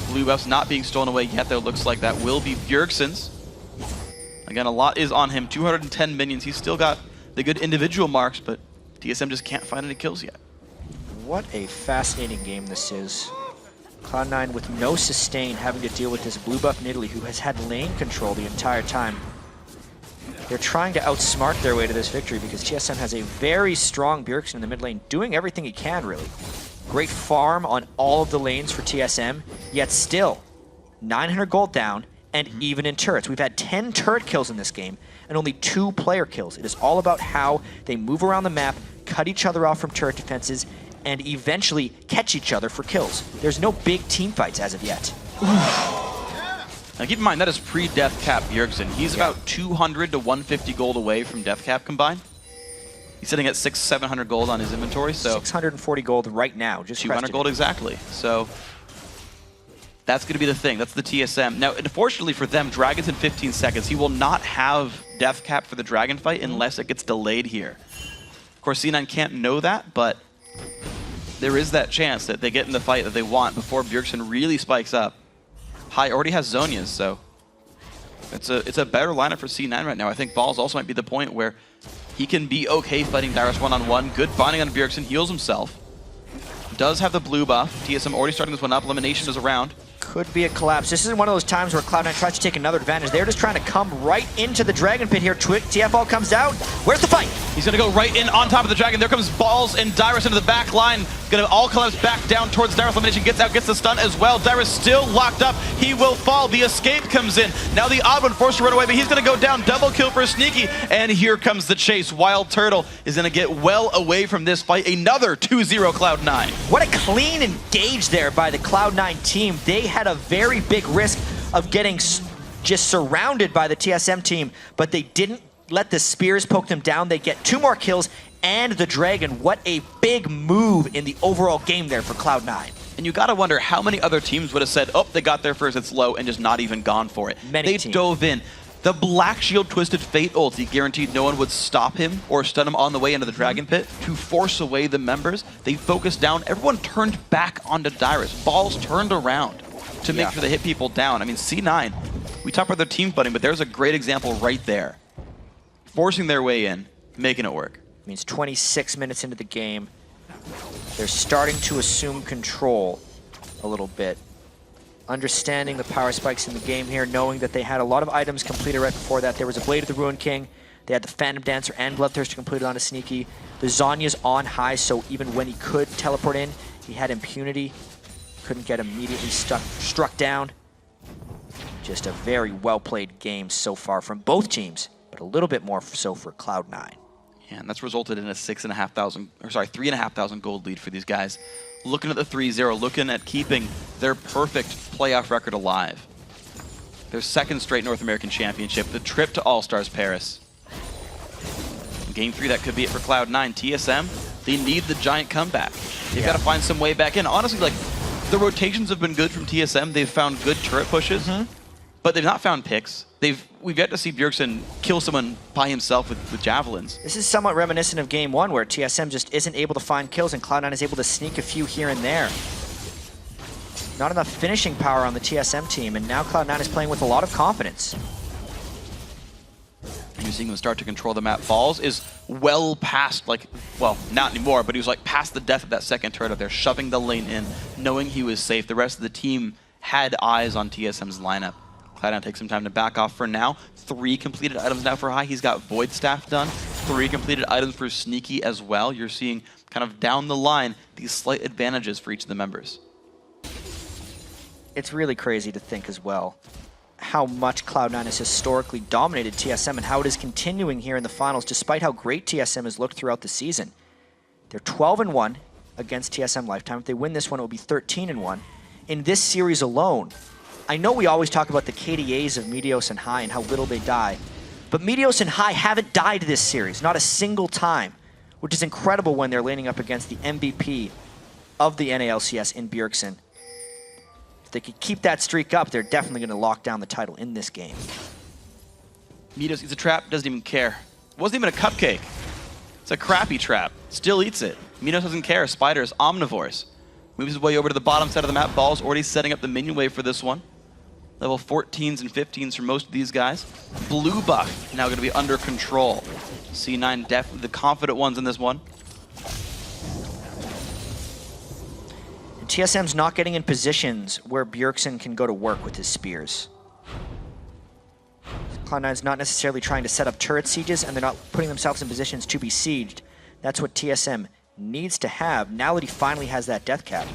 Blue buff's not being stolen away yet, though. Looks like that will be Bjergsen's. Again, a lot is on him. 210 minions. He's still got the good individual marks, but TSM just can't find any kills yet. What a fascinating game this is. Cloud9 with no sustain, having to deal with this blue buff Nidalee, who has had lane control the entire time. They're trying to outsmart their way to this victory because TSM has a very strong Bjergsen in the mid lane, doing everything he can, really. Great farm on all of the lanes for TSM, yet still 900 gold down and even in turrets. We've had 10 turret kills in this game and only 2 player kills. It is all about how they move around the map, cut each other off from turret defenses, and eventually catch each other for kills. There's no big team fights as of yet. Now keep in mind, that is pre-death cap Bjergsen. He's about 200 to 150 gold away from death cap combined. He's sitting at 600-700 gold on his inventory, so 640 gold right now, just 200 gold exactly. So that's going to be the thing. That's the TSM. Now, unfortunately for them, Dragon's in 15 seconds. He will not have death cap for the Dragon fight unless it gets delayed here. Of course, C9 can't know that, but there is that chance that they get in the fight that they want before Bjergsen really spikes up. High already has Zhonya's, so it's a better lineup for C9 right now. I think Balls also might be the point where he can be okay fighting Dyrus one-on-one. Good binding on Bjergsen, heals himself. Does have the blue buff. TSM already starting this one up. LemonNation is around. Could be a collapse. This is one of those times where Cloud9 tries to take another advantage. They're just trying to come right into the Dragon Pit here. TFL comes out. Where's the fight? He's going to go right in on top of the Dragon. There comes Balls and Dyrus into the back line. Going to all collapse back down towards Dyrus. LemonNation gets out, gets the stun as well. Dyrus still locked up. He will fall. The escape comes in. Now the odd one forced to run away, but he's going to go down. Double kill for Sneaky. And here comes the chase. WildTurtle is going to get well away from this fight. Another 2-0 Cloud9. What a clean engage there by the Cloud9 team. They had a very big risk of getting just surrounded by the TSM team, but they didn't let the spears poke them down. They get 2 more kills and the Dragon. What a big move in the overall game there for Cloud9. And you gotta wonder how many other teams would have said, oh, they got there first, it's low, and just not even gone for it. Many they teams. dove in. The Black Shield Twisted Fate ulti guaranteed no one would stop him or stun him on the way into the Dragon Pit to force away the members. They focused down. Everyone turned back onto Dyrus. Balls turned around to make sure they hit people down. I mean, C9, we talk about their team fighting, but there's a great example right there. Forcing their way in, making it work. Means 26 minutes into the game, they're starting to assume control a little bit. Understanding the power spikes in the game here, knowing that they had a lot of items completed right before that. There was a Blade of the Ruined King, they had the Phantom Dancer and Bloodthirster completed on a Sneaky. The Zhonya's on high, so even when he could teleport in, he had impunity. Couldn't get immediately struck down. Just a very well-played game so far from both teams, but a little bit more so for Cloud9. Yeah, and that's resulted in a 3,500 gold lead for these guys. Looking at the 3-0, looking at keeping their perfect playoff record alive. Their second straight North American Championship, the trip to All-Stars Paris. In Game 3, that could be it for Cloud9. TSM, they need the giant comeback. They've got to find some way back in. Honestly, like, the rotations have been good from TSM. They've found good turret pushes, but they've not found picks. We've yet to see Bjergsen kill someone by himself with javelins. This is somewhat reminiscent of Game 1, where TSM just isn't able to find kills and Cloud9 is able to sneak a few here and there. Not enough finishing power on the TSM team, and now Cloud9 is playing with a lot of confidence. You're seeing them start to control the map. Balls is well past, like, well, not anymore, but he was like past the death of that second turret up there, shoving the lane in, knowing he was safe. The rest of the team had eyes on TSM's lineup. Cloud9 takes some time to back off for now. 3 completed items now for High. He's got Void Staff done. 3 completed items for Sneaky as well. You're seeing kind of down the line these slight advantages for each of the members. It's really crazy to think as well how much Cloud9 has historically dominated TSM and how it is continuing here in the finals despite how great TSM has looked throughout the season. They're 12-1 against TSM Lifetime. If they win this one, it will be 13-1. In this series alone, I know we always talk about the KDAs of Meteos and High and how little they die, But Meteos and High haven't died this series, not a single time, which is incredible when they're laning up against the MVP of the NALCS in Bjergsen. If they could keep that streak up, they're definitely going to lock down the title in this game. Meteos eats a trap, doesn't even care. It wasn't even a cupcake. It's a crappy trap. Still eats it. Meteos doesn't care. Spiders, omnivores. Moves his way over to the bottom side of the map. Ball's already setting up the minion wave for this one. Level 14s and 15s for most of these guys. Blue buff now going to be under control. C9 definitely the confident ones in this one. And TSM's not getting in positions where Bjergsen can go to work with his spears. Cloud9's not necessarily trying to set up turret sieges, and they're not putting themselves in positions to be sieged. That's what TSM needs to have now that he finally has that death cap.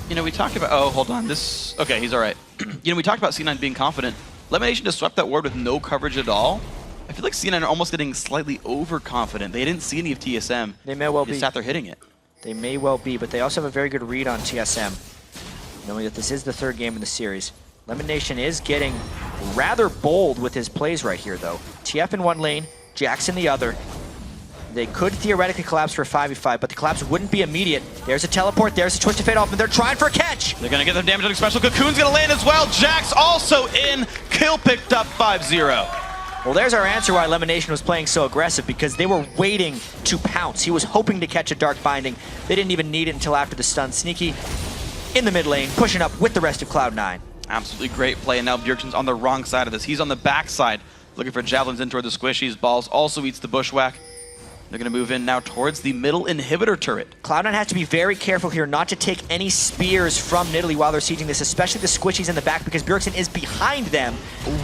You know, we talked about, oh, hold on, this, okay, he's all right. You know, we talked about C9 being confident. LemonNation just swept that ward with no coverage at all. I feel like C9 are almost getting slightly overconfident. They didn't see any of TSM. They may well be. be. Sat there hitting it. They may well be, but they also have a very good read on TSM, knowing that this is the third game in the series. LemonNation is getting rather bold with his plays right here, though. TF in one lane, Jax in the other. They could theoretically collapse for a 5v5, but the collapse wouldn't be immediate. There's a teleport, there's a twist to fade off, and they're trying for a catch! They're gonna get their damage on Xpecial. Cocoon's gonna land as well. Jax also in. Kill picked up 5-0. Well, there's our answer why LemonNation was playing so aggressive, because they were waiting to pounce. He was hoping to catch a Dark Binding. They didn't even need it until after the stun. Sneaky in the mid lane, pushing up with the rest of Cloud9. Absolutely great play, and now Bjergsen's on the wrong side of this. He's on the back side, looking for javelins in toward the squishies. Balls also eats the bushwhack. They're going to move in now towards the middle inhibitor turret. Cloud9 has to be very careful here not to take any spears from Nidalee while they're sieging this, especially the squishies in the back, because Bjergsen is behind them. Ooh.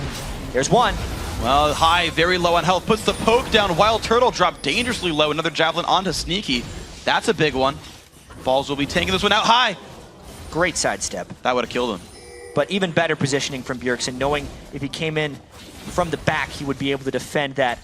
There's one. Well, High, very low on health, puts the poke down. WildTurtle dropped dangerously low. Another javelin onto Sneaky. That's a big one. Balls will be taking this one out. High. Great sidestep. That would have killed him. But even better positioning from Bjergsen, knowing if he came in from the back, he would be able to defend that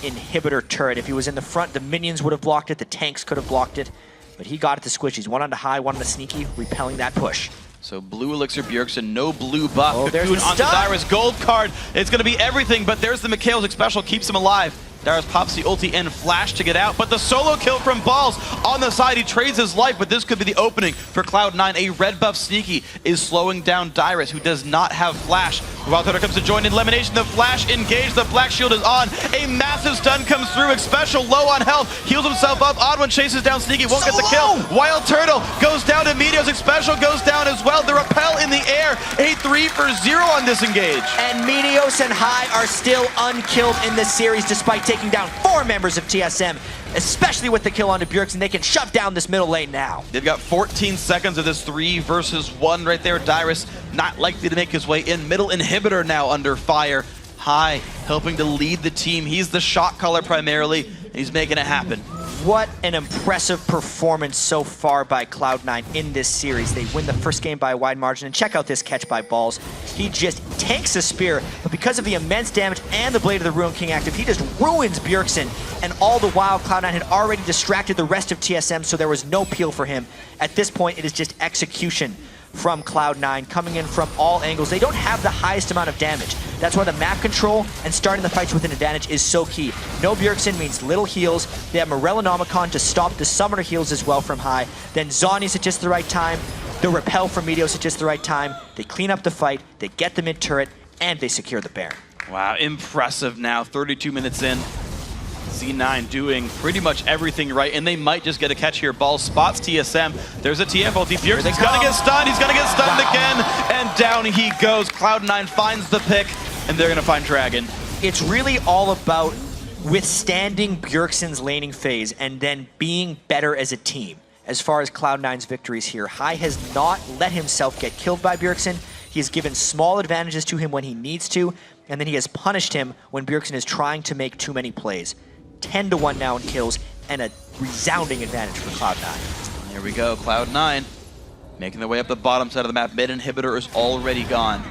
inhibitor turret. If he was in the front, the minions would have blocked it, the tanks could have blocked it, but he got it to squishies. One onto High, one onto Sneaky, repelling that push. So blue elixir Bjergsen, no blue buff. Oh, there's the onto stun. Dyrus, gold card. It's going to be everything, but there's the Meteos Xpecial, keeps him alive. Dyrus pops the ulti and flash to get out, but the solo kill from Balls on the side. He trades his life, but this could be the opening for Cloud9. A red buff Sneaky is slowing down Dyrus, who does not have flash. WildTurtle comes to join in. LemonNation, the flash engaged, the black shield is on. A massive stun comes through. Xpecial low on health, heals himself up. OddOne chases down Sneaky, won't get the kill. WildTurtle goes down to Meteos. Xpecial goes down as well. The repel in the air. A 3-for-0 on this engage. And Meteos and High are still unkilled in this series despite taking down 4 members of TSM, especially with the kill onto Bjergsen. They can shut down this middle lane now. They've got 14 seconds of this 3-versus-1 right there. Dyrus not likely to make his way in. Middle inhibitor now under fire. High helping to lead the team. He's the shot caller primarily, and he's making it happen. What an impressive performance so far by Cloud9 in this series. They win the first game by a wide margin, and check out this catch by Balls. He just tanks a spear, but because of the immense damage and the Blade of the Ruin King active, he just ruins Bjergsen, and all the while Cloud9 had already distracted the rest of TSM, so there was no peel for him. At this point, it is just execution from Cloud9, coming in from all angles. They don't have the highest amount of damage. That's why the map control and starting the fights with an advantage is so key. No Bjergsen means little heals. They have Morellonomicon to stop the summoner heals as well from High. Then Zhonya's at just the right time. The repel from Meteos at just the right time. They clean up the fight, they get the mid turret, and they secure the Baron. Wow, impressive now, 32 minutes in. C9 doing pretty much everything right, and they might just get a catch here. Ball spots TSM. There's a TF ulti. Bjergsen's gonna get stunned. He's gonna get stunned again, and down he goes. Cloud9 finds the pick, and they're gonna find Dragon. It's really all about withstanding Bjergsen's laning phase and then being better as a team. As far as Cloud9's victories here, High has not let himself get killed by Bjergsen. He has given small advantages to him when he needs to, and then he has punished him when Bjergsen is trying to make too many plays. 10-1 now in kills, and a resounding advantage for Cloud9. Here we go, Cloud9 making their way up the bottom side of the map. Mid inhibitor is already gone.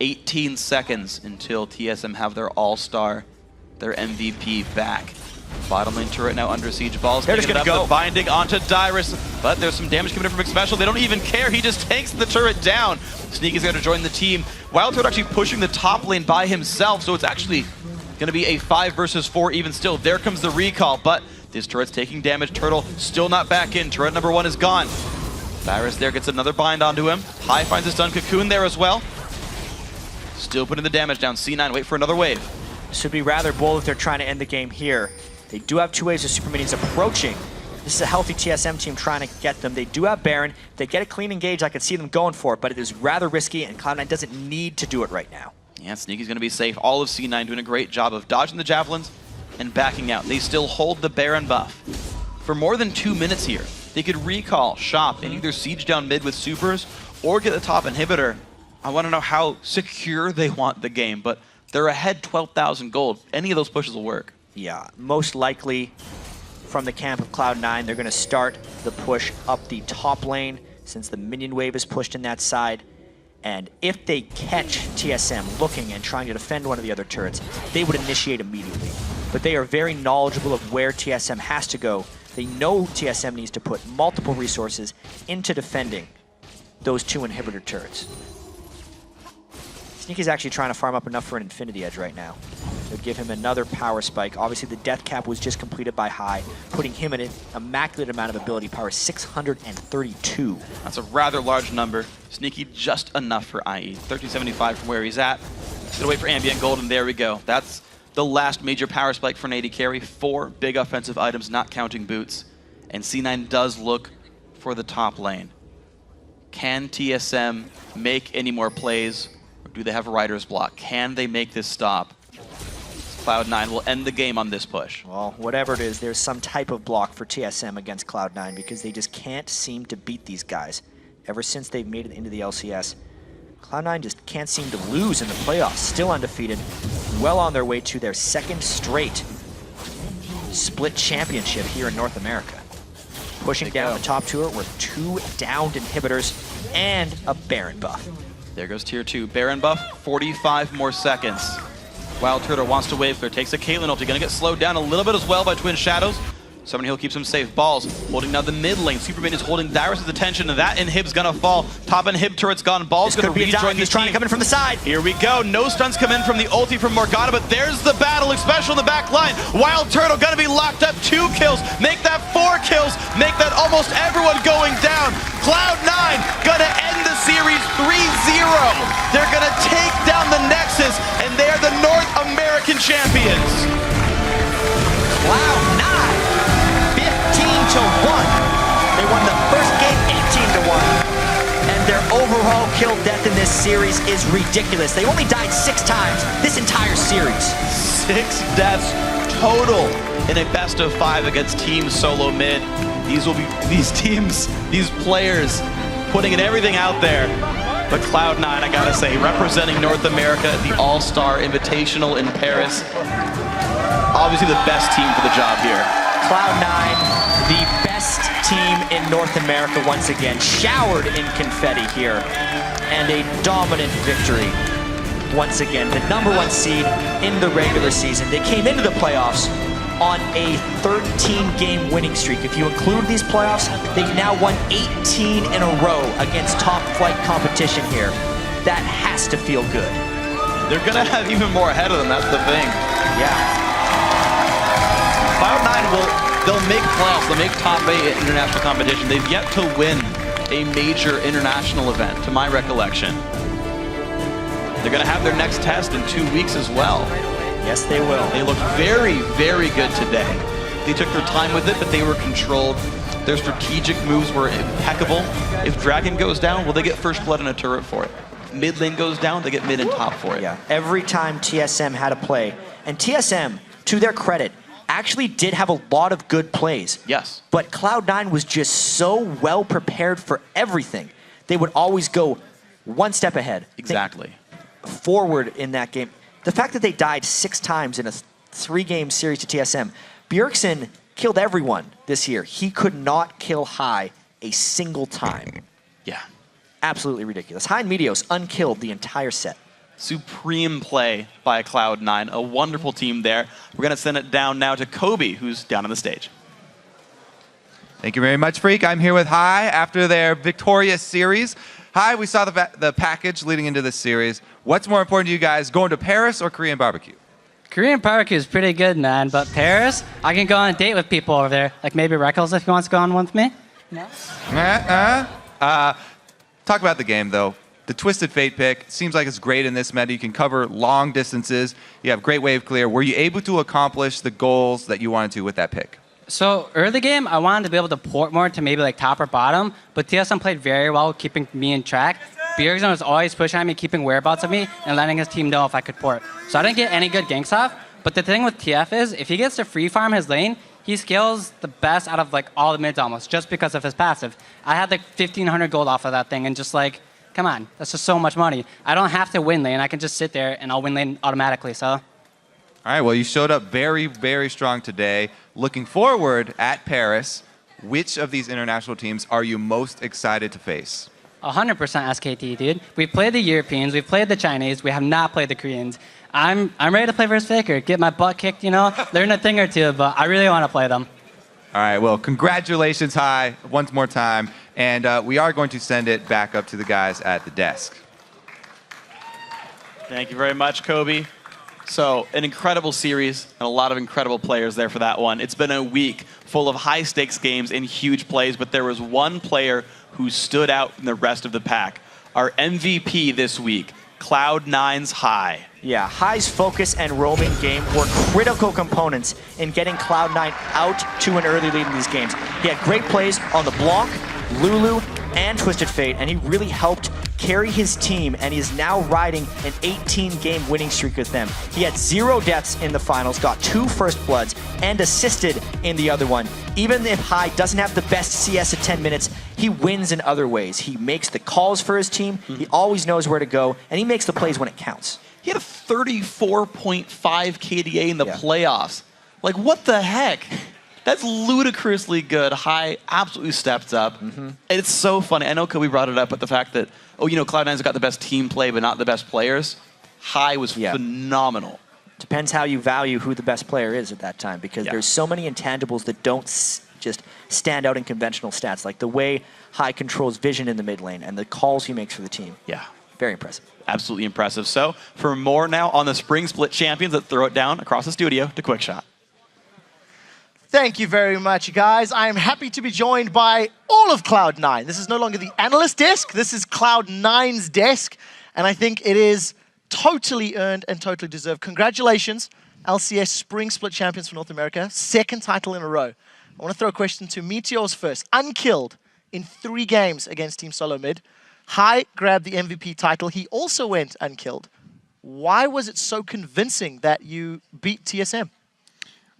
18 seconds until TSM have their all-star, their MVP back. Bottom lane turret now under siege. Balls They're just taking gonna up go. the binding onto Dyrus, but there's some damage coming in from Xpecial. They don't even care. He just takes the turret down. Sneaky's going to join the team. WildTurtle actually pushing the top lane by himself, so it's actually going to be a 5 versus 4 even still. There comes the recall, but this turret's taking damage. Turtle still not back in. Turret number 1 is gone. Dyrus there gets another bind onto him. High finds a stun. Cocoon there as well. Still putting the damage down. C9, wait for another wave. This would be rather bold if they're trying to end the game here. They do have 2 waves of super minions approaching. This is a healthy TSM team trying to get them. They do have Baron. If they get a clean engage, I can see them going for it, but it is rather risky, and Cloud9 doesn't need to do it right now. Yeah, Sneaky's going to be safe. All of C9 doing a great job of dodging the javelins and backing out. They still hold the Baron buff. For more than 2 minutes here, they could recall, shop, and either siege down mid with supers or get the top inhibitor. I want to know how secure they want the game, but they're ahead 12,000 gold. Any of those pushes will work. Yeah, most likely from the camp of Cloud9, they're going to start the push up the top lane since the minion wave is pushed in that side. And if they catch TSM looking and trying to defend one of the other turrets, they would initiate immediately. But they are very knowledgeable of where TSM has to go. They know TSM needs to put multiple resources into defending those 2 inhibitor turrets. Sneaky's actually trying to farm up enough for an Infinity Edge right now. They'll give him another power spike. Obviously, the death cap was just completed by High, putting him in an immaculate amount of ability power, 632. That's a rather large number. Sneaky just enough for IE. 1375 from where he's at. Gonna wait for ambient gold, and there we go. That's the last major power spike for an AD carry. 4 big offensive items, not counting boots. And C9 does look for the top lane. Can TSM make any more plays? Or do they have a rider's block? Can they make this stop? Cloud9 will end the game on this push. Well, whatever it is, there's some type of block for TSM against Cloud9 because they just can't seem to beat these guys. Ever since they've made it into the LCS, Cloud9 just can't seem to lose in the playoffs. Still undefeated, well on their way to their 2nd straight split championship here in North America. Pushing down the top tour with 2 downed inhibitors and a Baron buff. There goes tier 2. Baron buff, 45 more seconds. WildTurtle wants to wave clear, takes a Caitlyn ulti, gonna get slowed down a little bit as well by Twin Shadows. Summoning Heal keeps him safe. Balls holding down the mid lane. Superman is holding Dyrus' attention, and that inhib's gonna fall. Top inhib turret's gone. Balls gonna rejoin the team. Trying to come in from the side. Here we go. No stuns come in from the ulti from Morgana, but there's the battle, Xpecial in the back line. WildTurtle gonna be locked up. 2 kills. Make that 4 kills. Make that almost everyone going down. Cloud9 gonna end the series 3-0. They're gonna take down the Nexus, and they're the North American champions. Cloud9. 15-1. They won the first game 18-1. And their overall kill death in this series is ridiculous. They only died 6 times this entire series. 6 deaths total in a best of 5 against Team SoloMid. These players putting in everything out there. But Cloud9, I gotta say, representing North America at the All-Star Invitational in Paris. Obviously the best team for the job here. Cloud9, the best team in North America once again, showered in confetti here, and a dominant victory once again. The #1 seed in the regular season. They came into the playoffs on a 13-game winning streak. If you include these playoffs, they've now won 18 in a row against top flight competition here. That has to feel good. They're gonna have even more ahead of them, that's the thing. Yeah. Cloud9 they'll make playoffs, they'll make top 8 international competition. They've yet to win a major international event, to my recollection. They're gonna have their next test in 2 weeks as well. Yes, they will. They looked very, very good today. They took their time with it, but they were controlled. Their strategic moves were impeccable. If Dragon goes down, will they get first blood in a turret for it? If mid lane goes down, they get mid and top for it. Yeah, every time TSM had a play, and TSM, to their credit, actually did have a lot of good plays. Yes. But Cloud9 was just so well prepared for everything. They would always go 1 step ahead. Exactly. Forward in that game. The fact that they died 6 times in a 3-game series to TSM, Bjergsen killed everyone this year. He could not kill High a single time. Yeah. Absolutely ridiculous. High and Meteos unkilled the entire set. Supreme play by Cloud9. A wonderful team there. We're going to send it down now to Kobe, who's down on the stage. Thank you very much, Freak. I'm here with Hi after their victorious series. Hi, we saw the package leading into this series. What's more important to you guys, going to Paris or Korean barbecue? Korean barbecue is pretty good, man. But Paris, I can go on a date with people over there. Like maybe Reckles if he wants to go on one with me. No? Talk about the game, though. The Twisted Fate pick seems like it's great in this meta. You can cover long distances. You have great wave clear. Were you able to accomplish the goals that you wanted to with that pick? So early game, I wanted to be able to port more to maybe like top or bottom, but TSM played very well, keeping me in track. Bjergsen was always pushing at me, keeping whereabouts of me, and letting his team know if I could port. So I didn't get any good ganks off, but the thing with TF is, if he gets to free farm his lane, he scales the best out of like all the mids almost, just because of his passive. I had like 1,500 gold off of that thing, and just like, come on, that's just so much money. I don't have to win lane, I can just sit there and I'll win lane automatically, so. All right, well, you showed up very, very strong today. Looking forward at Paris, which of these international teams are you most excited to face? 100% SKT, dude. We've played the Europeans, we've played the Chinese, we have not played the Koreans. I'm ready to play versus FLICKR, get my butt kicked, you know, learn a thing or two, but I really want to play them. All right, well, congratulations, Hi, once more time. And we are going to send it back up to the guys at the desk. Thank you very much, Kobe. So, an incredible series and a lot of incredible players there for that one. It's been a week full of high-stakes games and huge plays, but there was one player who stood out from the rest of the pack. Our MVP this week, Cloud9's Hi. Yeah, Hi's focus and roaming game were critical components in getting Cloud9 out to an early lead in these games. He had great plays on the block, Lulu, and Twisted Fate, and he really helped carry his team, and he is now riding an 18-game winning streak with them. He had 0 deaths in the finals, got 2 first bloods, and assisted in the other one. Even if Hi doesn't have the best CS at 10 minutes, he wins in other ways. He makes the calls for his team, he always knows where to go, and he makes the plays when it counts. He had a 34.5 KDA in the playoffs. Like, what the heck? That's ludicrously good. Hi absolutely stepped up. And it's so funny. I know Kobe brought it up, but the fact that, oh, you know, Cloud9's got the best team play, but not the best players. Hi was phenomenal. Depends how you value who the best player is at that time, because there's so many intangibles that don't just stand out in conventional stats, like the way Hi controls vision in the mid lane and the calls he makes for the team. Yeah. Very impressive. Absolutely impressive. So, for more now on the Spring Split champions, let's throw it down across the studio to Quickshot. Thank you very much, guys. I am happy to be joined by all of Cloud9. This is no longer the analyst desk. This is Cloud9's desk. And I think it is totally earned and totally deserved. Congratulations, LCS Spring Split champions for North America. 2nd title in a row. I want to throw a question to Meteos first. Unkilled in 3 games against Team SoloMid. Hi grabbed the MVP title. He also went unkilled. Why was it so convincing that you beat TSM?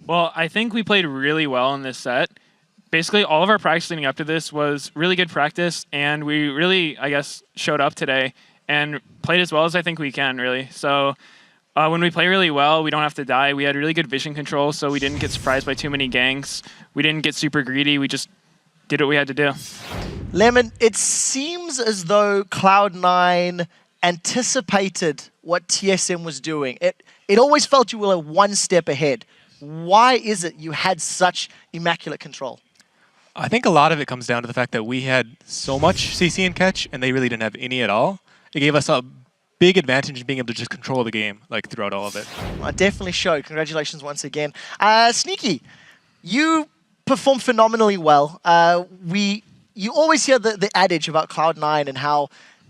Well, I think we played really well in this set. Basically, all of our practice leading up to this was really good practice, and we really, I guess, showed up today and played as well as I think we can, really. So when we play really well, we don't have to die. We had really good vision control, so we didn't get surprised by too many ganks. We didn't get super greedy. We just did what we had to do. Lemon, it seems as though Cloud9 anticipated what TSM was doing. It always felt you were 1 step ahead. Why is it you had such immaculate control? I think a lot of it comes down to the fact that we had so much CC and catch, and they really didn't have any at all. It gave us a big advantage in being able to just control the game like throughout all of it. Well, it definitely showed. Congratulations once again. Sneaky, you performed phenomenally well. You always hear the adage about Cloud9 and how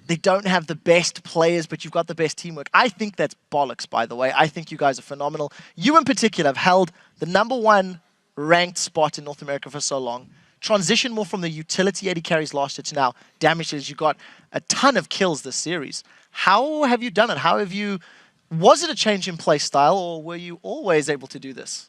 they don't have the best players, but you've got the best teamwork. I think that's bollocks, by the way. I think you guys are phenomenal. You in particular have held the #1 ranked spot in North America for so long. Transition more from the utility AD carries last year to now damages. You got a ton of kills this series. How have you done it? Was it a change in play style, or were you always able to do this?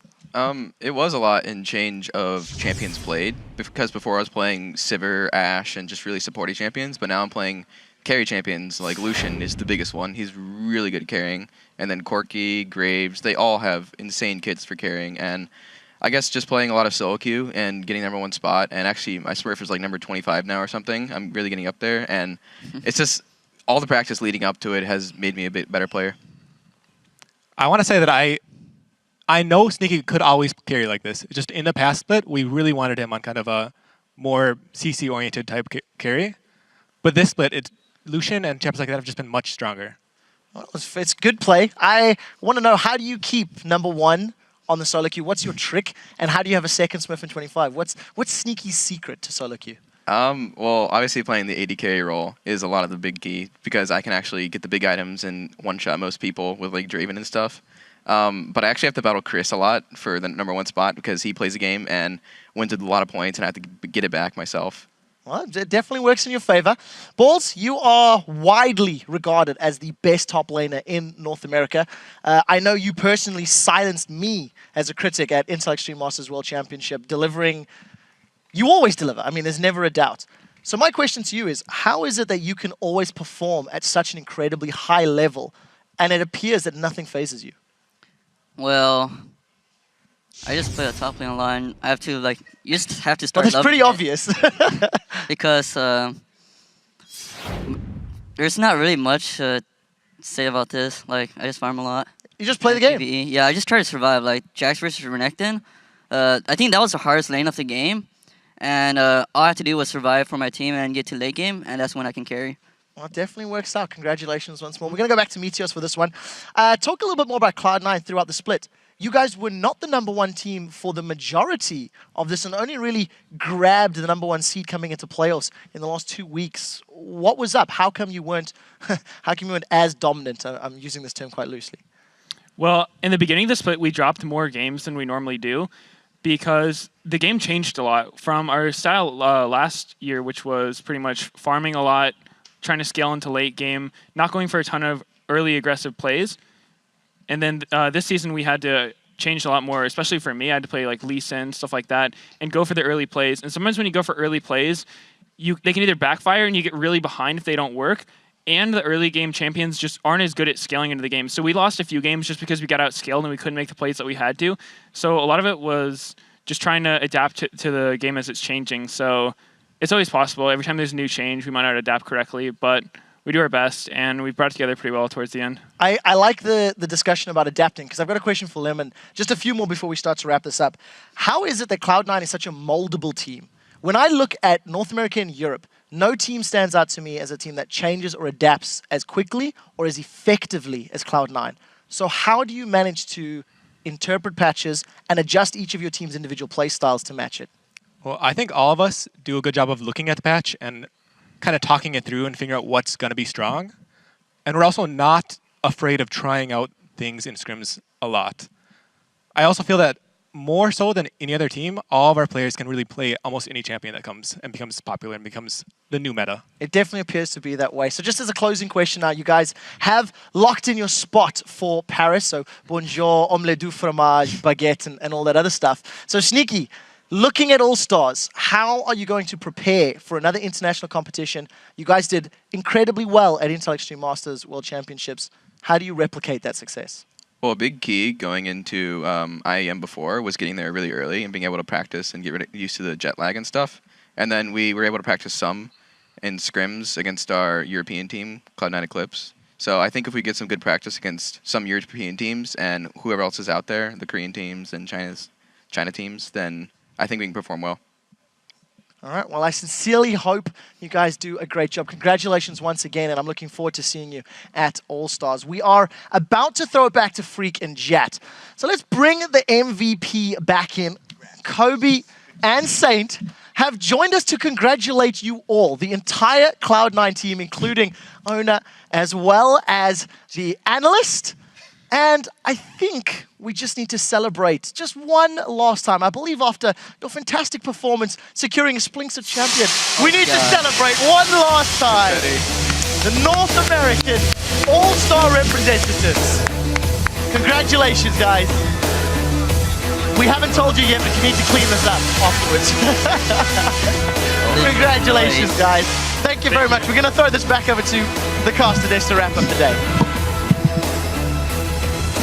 It was a lot in change of champions played, because before I was playing Sivir, Ashe, and just really supporty champions, but now I'm playing carry champions. Like Lucian is the biggest one. He's really good at carrying. And then Corki, Graves, they all have insane kits for carrying. And I guess just playing a lot of solo queue and getting #1 spot. And actually, my Smurf is like number 25 now or something. I'm really getting up there. And it's just, all the practice leading up to it has made me a bit better player. I want to say that I know Sneaky could always carry like this. Just in the past split, we really wanted him on kind of a more CC-oriented type carry. But this split, Lucian and champions like that have just been much stronger. Well, it's good play. I want to know, how do you keep #1 on the solo queue? What's your trick? And how do you have a second Smurf in 25? What's Sneaky's secret to solo queue? Well, obviously playing the AD carry role is a lot of the big key because I can actually get the big items and one-shot most people with like Draven and stuff. But I actually have to battle Chris a lot for the #1 spot because he plays the game and wins with a lot of points, and I have to get it back myself. Well, it definitely works in your favor. Balls, you are widely regarded as the best top laner in North America. I know you personally silenced me as a critic at Intel Extreme Masters World Championship, delivering. You always deliver. I mean, there's never a doubt. So my question to you is, how is it that you can always perform at such an incredibly high level, and it appears that nothing phases you? Well, I just play a top lane line. I have to, like, you just have to start. Well, that's pretty obvious. Because there's not really much to say about this. Like, I just farm a lot. You just play the game? PvE. Yeah, I just try to survive. Like, Jax versus Renekton. I think that was the hardest lane of the game. And all I had to do was survive for my team and get to late game, and that's when I can carry. Well, it definitely works out. Congratulations once more. We're going to go back to Meteos for this one. Talk a little bit more about Cloud9 throughout the split. You guys were not the #1 team for the majority of this and only really grabbed the #1 seed coming into playoffs in the last 2 weeks. What was up? How come you weren't as dominant? I'm using this term quite loosely. Well, in the beginning of the split, we dropped more games than we normally do because the game changed a lot from our style last year, which was pretty much farming a lot, trying to scale into late game, not going for a ton of early aggressive plays. And then this season we had to change a lot more, especially for me. I had to play like Lee Sin, stuff like that, and go for the early plays. And sometimes when you go for early plays, they can either backfire and you get really behind if they don't work, and the early game champions just aren't as good at scaling into the game. So we lost a few games just because we got outscaled and we couldn't make the plays that we had to. So a lot of it was just trying to adapt to the game as it's changing. So it's always possible. Every time there's a new change, we might not adapt correctly, but we do our best, and we brought it together pretty well towards the end. I like the discussion about adapting, because I've got a question for Lemon. Just a few more before we start to wrap this up. How is it that Cloud9 is such a moldable team? When I look at North America and Europe, no team stands out to me as a team that changes or adapts as quickly or as effectively as Cloud9. So how do you manage to interpret patches and adjust each of your team's individual play styles to match it? Well, I think all of us do a good job of looking at the patch and kind of talking it through and figuring out what's going to be strong. And we're also not afraid of trying out things in scrims a lot. I also feel that more so than any other team, all of our players can really play almost any champion that comes and becomes popular and becomes the new meta. It definitely appears to be that way. So just as a closing question now, you guys have locked in your spot for Paris. So bonjour, omelette du fromage, baguette, and all that other stuff. So Sneaky, looking at All-Stars, how are you going to prepare for another international competition? You guys did incredibly well at Intel Extreme Masters World Championships. How do you replicate that success? Well, a big key going into IEM before was getting there really early and being able to practice and get used to the jet lag and stuff. And then we were able to practice some in scrims against our European team, Cloud9 Eclipse. So I think if we get some good practice against some European teams and whoever else is out there, the Korean teams and China teams, then I think we can perform well. All right, well, I sincerely hope you guys do a great job. Congratulations once again, and I'm looking forward to seeing you at All-Stars. We are about to throw it back to Freak and Jat. So let's bring the MVP back in. Kobe and Saint have joined us to congratulate you all, the entire Cloud9 team, including Owner, as well as the analyst. And I think we just need to celebrate just one last time. I believe after your fantastic performance securing a Splinks of Champion, we need to celebrate one last time. The North American All-Star representatives. Congratulations, guys. We haven't told you yet, but you need to clean this up afterwards. Congratulations, guys. Thank you very much. We're going to throw this back over to the caster desk to wrap up the day.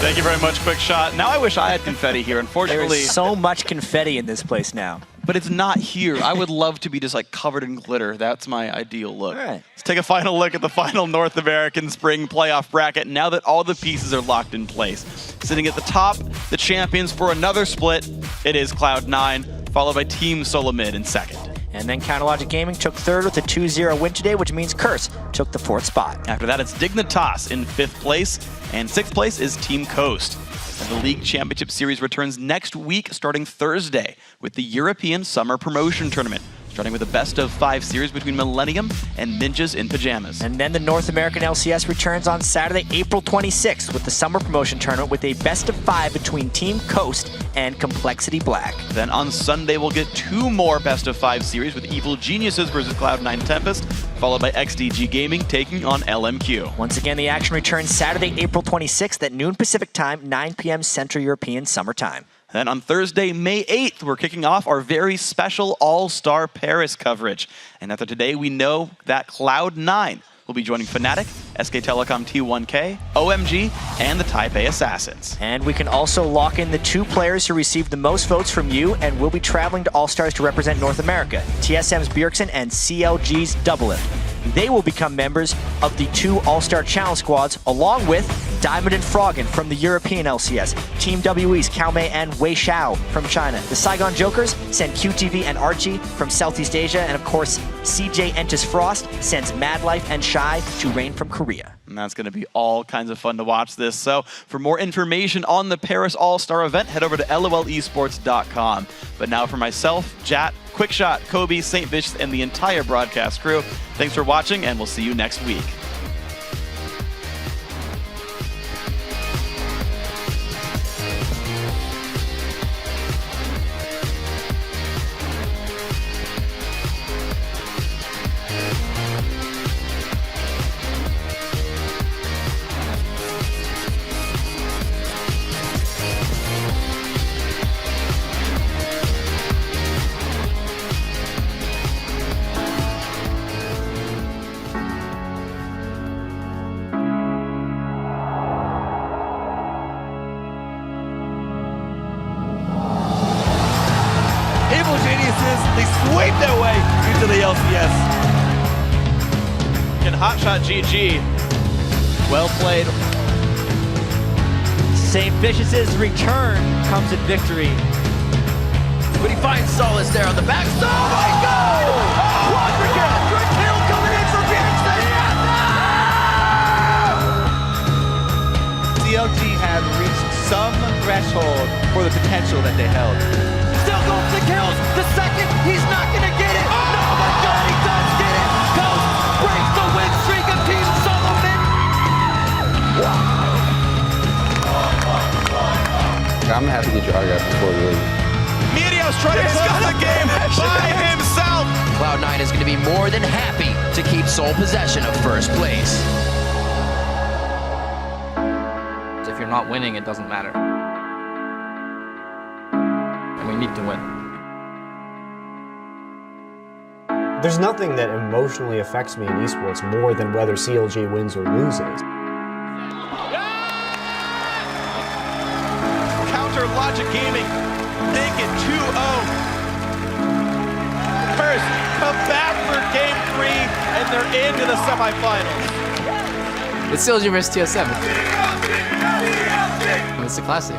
Thank you very much, Quick Shot. Now I wish I had confetti here. Unfortunately, there's so much confetti in this place now. but it's not here. I would love to be just like covered in glitter. That's my ideal look. All right. Let's take a final look at the final North American Spring Playoff bracket now that all the pieces are locked in place. Sitting at the top, the champions for another split, it is Cloud9, followed by Team SoloMid in second. And then Counterlogic Gaming took third with a 2-0 win today, which means Curse took the fourth spot. After that, it's Dignitas in 5th place, and 6th place is Team Coast. And the League Championship Series returns next week, starting Thursday, with the European Summer Promotion Tournament, starting with a best-of-5 series between Millennium and Ninjas in Pajamas. And then the North American LCS returns on Saturday, April 26th, with the Summer Promotion Tournament with a best-of-5 between Team Coast and Complexity Black. Then on Sunday, we'll get 2 more best-of-5 series with Evil Geniuses versus Cloud9 Tempest, followed by XDG Gaming taking on LMQ. Once again, the action returns Saturday, April 26th at noon Pacific Time, 9 p.m. Central European Summer Time. Then on Thursday, May 8th, we're kicking off our very special All-Star Paris coverage. And after today, we know that Cloud9 will be joining Fnatic, SK Telecom T1K, OMG, and the Taipei Assassins. And we can also lock in the 2 players who received the most votes from you and will be traveling to All-Stars to represent North America, TSM's Bjergsen and CLG's Doublelift. They will become members of the 2 All-Star Challenge squads, along with Diamond and Froggen from the European LCS, Team WE's Kaomei and Wei Xiao from China. The Saigon Jokers send QTV and Archie from Southeast Asia, and of course, CJ Entis Frost sends Madlife and Shy to Rain from Korea. And that's going to be all kinds of fun to watch this. So for more information on the Paris All-Star event, head over to lolesports.com. But now for myself, Jat, Quickshot, Kobe, St. Vicious, and the entire broadcast crew, thanks for watching, and we'll see you next week. They sweep their way into the LCS. And Hotshot GG. Well played. St. Vicious's return comes in victory. But he finds solace there on the back. Oh my God! Quadra kill coming in for Bjergsen! CLG have reached some threshold for the potential that they held. Still going for the kills. The second, he's not going to get it. Oh my God, he does get it. Ghost breaks the win streak of Team SoloMid. I'm happy to draw guys before we leave. Meteos trying to close the game by himself. Cloud9 is going to be more than happy to keep sole possession of first place. If you're not winning, it doesn't matter. And we need to win. There's nothing that emotionally affects me in esports more than whether CLG wins or loses. Counter Logic Gaming, make it 2-0. First, come back for game 3, and they're into the semifinals. It's CLG versus TSM. It's a classic.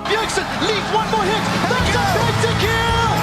Bjergsen leads one more hit. That's a kill!